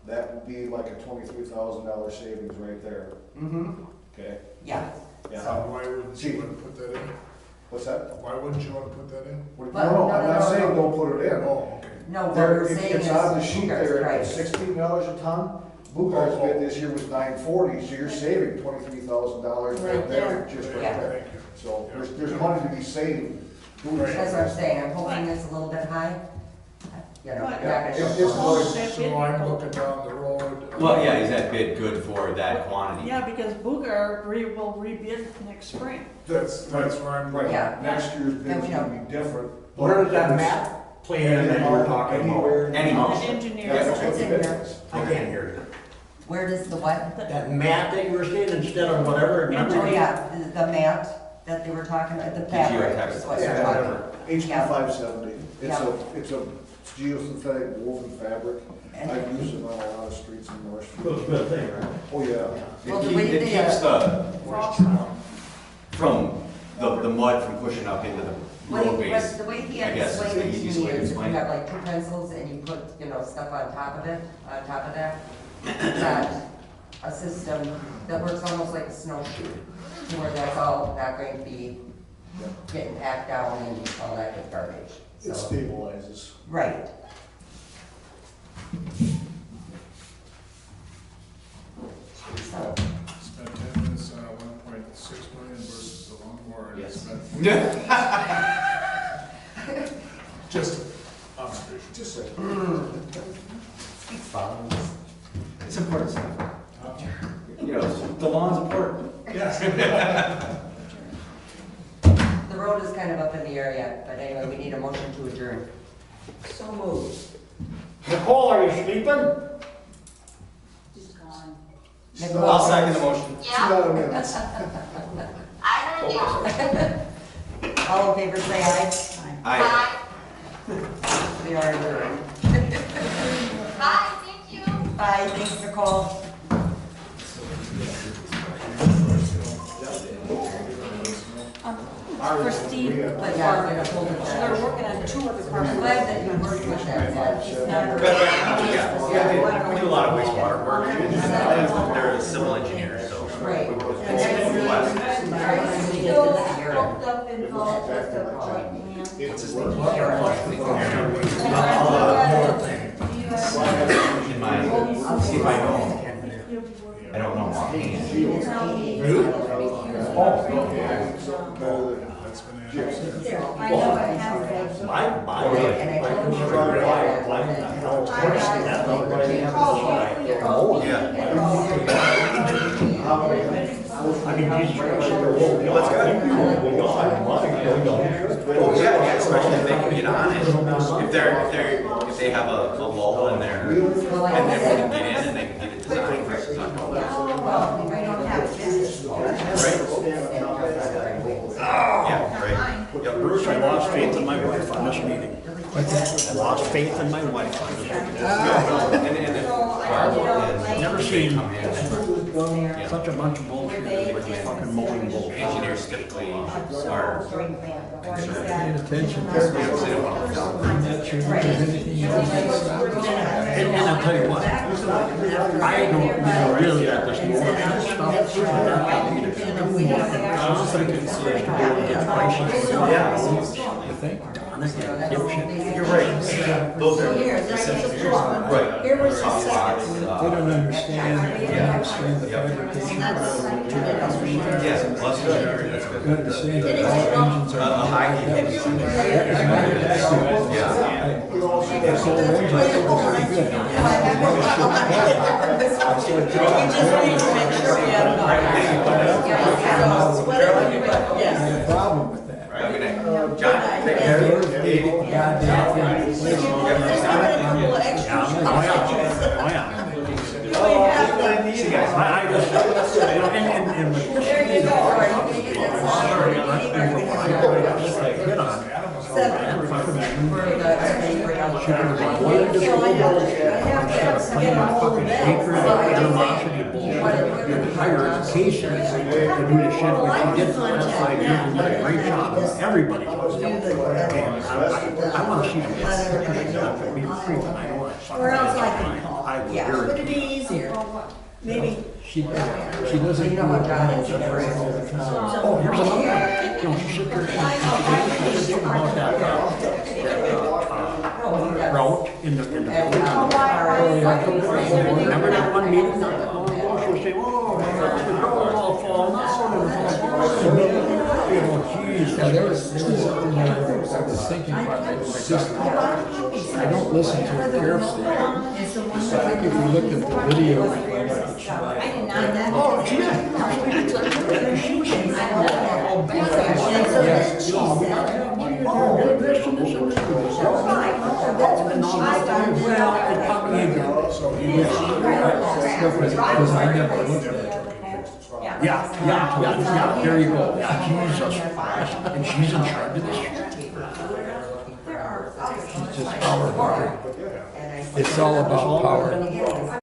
K: That would be like a $23,000 savings right there,
B: Mm-hmm,
K: okay?
B: yeah.
K: Yeah.
I: So why wouldn't you wanna put that in?
K: What's that?
I: Why wouldn't you wanna put that in?
K: No,
B: But-
K: no,
B: no,
K: I'm
B: no,
K: not
B: no,
K: saying
B: no.
K: don't put it in.
I: Oh, okay.
B: No, what
K: There,
B: we're saying is
K: it's on the sheet
B: Blueguard's
K: there, at
B: price.
K: $16 a ton. Blueguard's bid this year was $940, so you're saving $23,000 right
A: Right
K: there,
A: there.
K: just right
B: Yeah.
K: there.
I: Thank you.
K: So there's money to be saved.
I: Right.
B: That's what I'm saying, I'm hoping it's a little bit high. You know,
F: But-
B: you're not gonna
K: If
B: go.
K: it's like-
I: So I'm looking down the road.
L: Well, yeah, is that bid good for that quantity?
F: Yeah, because Boogar will rebid next spring.
I: That's where I'm.
K: Right,
B: Yeah.
K: next year's
B: Yeah,
K: bid's
B: we
K: gonna
B: know.
K: be different.
E: Where does that map play in that you were talking about?
K: Anywhere.
L: Any motion?
F: Engineer.
K: That's
B: It's
K: what
B: in
K: the bid
B: there.
K: is.
E: I can't hear you.
B: Where does the what?
E: That map that you were saying instead of whatever, remember?
B: Oh, yeah, the mat that they were talking about, the fabric is what
K: Yeah,
B: they're talking
K: whatever.
B: about.
K: HB
B: Yeah.
K: 570.
B: Yeah.
K: It's a geosynthetic woven fabric.
B: And-
K: I've used it on a lot of streets in
E: It
K: Northfield.
E: was a good thing, right?
K: Oh, yeah.
B: Well, the way
L: It
B: they,
L: keeps from the mud from pushing up into the road base.
B: the way he
L: I
B: had
L: guess is
B: explained
L: the
B: it to
L: easiest
B: me
L: way to
B: is if you
L: explain it.
B: have like 2 pencils and you put, you know, stuff on top of it, that a system that works almost like a snowshoe, to where that's all not going to be getting packed down and all that good garbage.
K: It
B: So,
K: stabilizes.
B: right. So,
I: Spent 10 minutes on 1.6 million versus the lawnmower. And
L: Yes.
I: spent- Just observation.
K: Just say.
B: speaks volumes.
L: It's important stuff. You know, the lawn's important.
I: Yes.
B: The road is kind of up in the air yet, but anyway, we need a motion to adjourn.
A: So moved.
E: Nicole, are you sleeping?
H: She's gone.
B: Nicole?
L: I'll second the motion.
K: She's
G: Yeah,
K: out of minutes.
G: I heard you.
B: All in favor, say aye.
L: Aye.
G: Bye.
B: We are adjourned.
G: Bye, thank you.
B: Bye, thanks, Nicole.
F: For Steve,
B: But yeah, I'm gonna hold it
F: they're
B: down.
F: working on 2 other
B: I'm
F: parcels.
B: glad that you worked with them, Ed. It's not-
L: Yeah, we do a lot of wastewater work. They're a civil engineer, so.
B: Right. And
L: It's
B: then
L: a
B: we-
L: request.
B: Right, and we get to the hearing.
L: What's his name? In my, see if I know. I don't know offhand.
I: That's been added.
H: I know it has been.
E: My
B: And I told him you were
E: Right,
B: right.
E: right, you know, of course, that's not what they have to say. I mean, these are, let's
L: Oh, yeah, especially if they can get on it. If they have a lull in there, and
B: Well, like I
L: then we
B: said,
L: can get in and they can get it designed.
B: well, we don't have business.
L: Yeah, right. Yep.
E: Bruce, I lost faith in my wife on this meeting. I lost faith in my wife on this meeting.
L: And the,
E: Never seen
L: come in.
E: such a bunch of bullshit, with this fucking mowing bullshit.
L: Engineers typically are
C: Paying
L: concerned.
C: attention to
L: They don't want to dump.
C: I'm not sure if there's anything else that's
E: And I'll tell you what, I don't really at this moment stuff. I'm thinking first of all, get prices.
C: you think?
L: You're right. Those are.
A: Here, this is the floor.
L: Right.
A: Here was the
J: Crosswalks,
A: second.
C: They don't understand the fabrication
A: And that's
C: of
A: two minutes for sure.
L: Yes, plus that's good.
C: You understand that all engines are.
L: A high
C: That is my
L: Yeah.
C: This whole engine is pretty good.
A: We just need to make sure we have enough. So, whatever you,
C: I
A: yes.
C: have a problem with that.
L: Right, good night.
A: John, take care.
C: Goddamn thing.
A: Just give it a couple of extra shots.
E: I just, and with this.
A: There you go. All right, you can get that. Seven. For the
E: Higher education to do the shit which he did for the last 5 years and did a great job. Everybody does. And I want to see them get stickers done for me free, but I don't want to.
A: Or else I can call.
E: I would
A: Yeah,
E: very-
A: would it be easier? Maybe.
C: She doesn't do it all the time.
E: Oh, here's another one. You know, she said there's something about that, route in the village. Remember that one meeting not that long ago? She was saying, oh, the roads all fall down and you know, geez.
C: Yeah, there was something that I was thinking about. It's just, I don't listen to a tariff station. I think if you looked at the video.
E: Oh, gee, she was saying, oh,
C: Yes.
E: this and this and this. And all that. Well, it probably ain't good.
C: Because I never looked at it.
E: Yeah, there you go. Yeah, Jesus Christ. And she's in charge of this shit.
C: It's just power. It's all about power.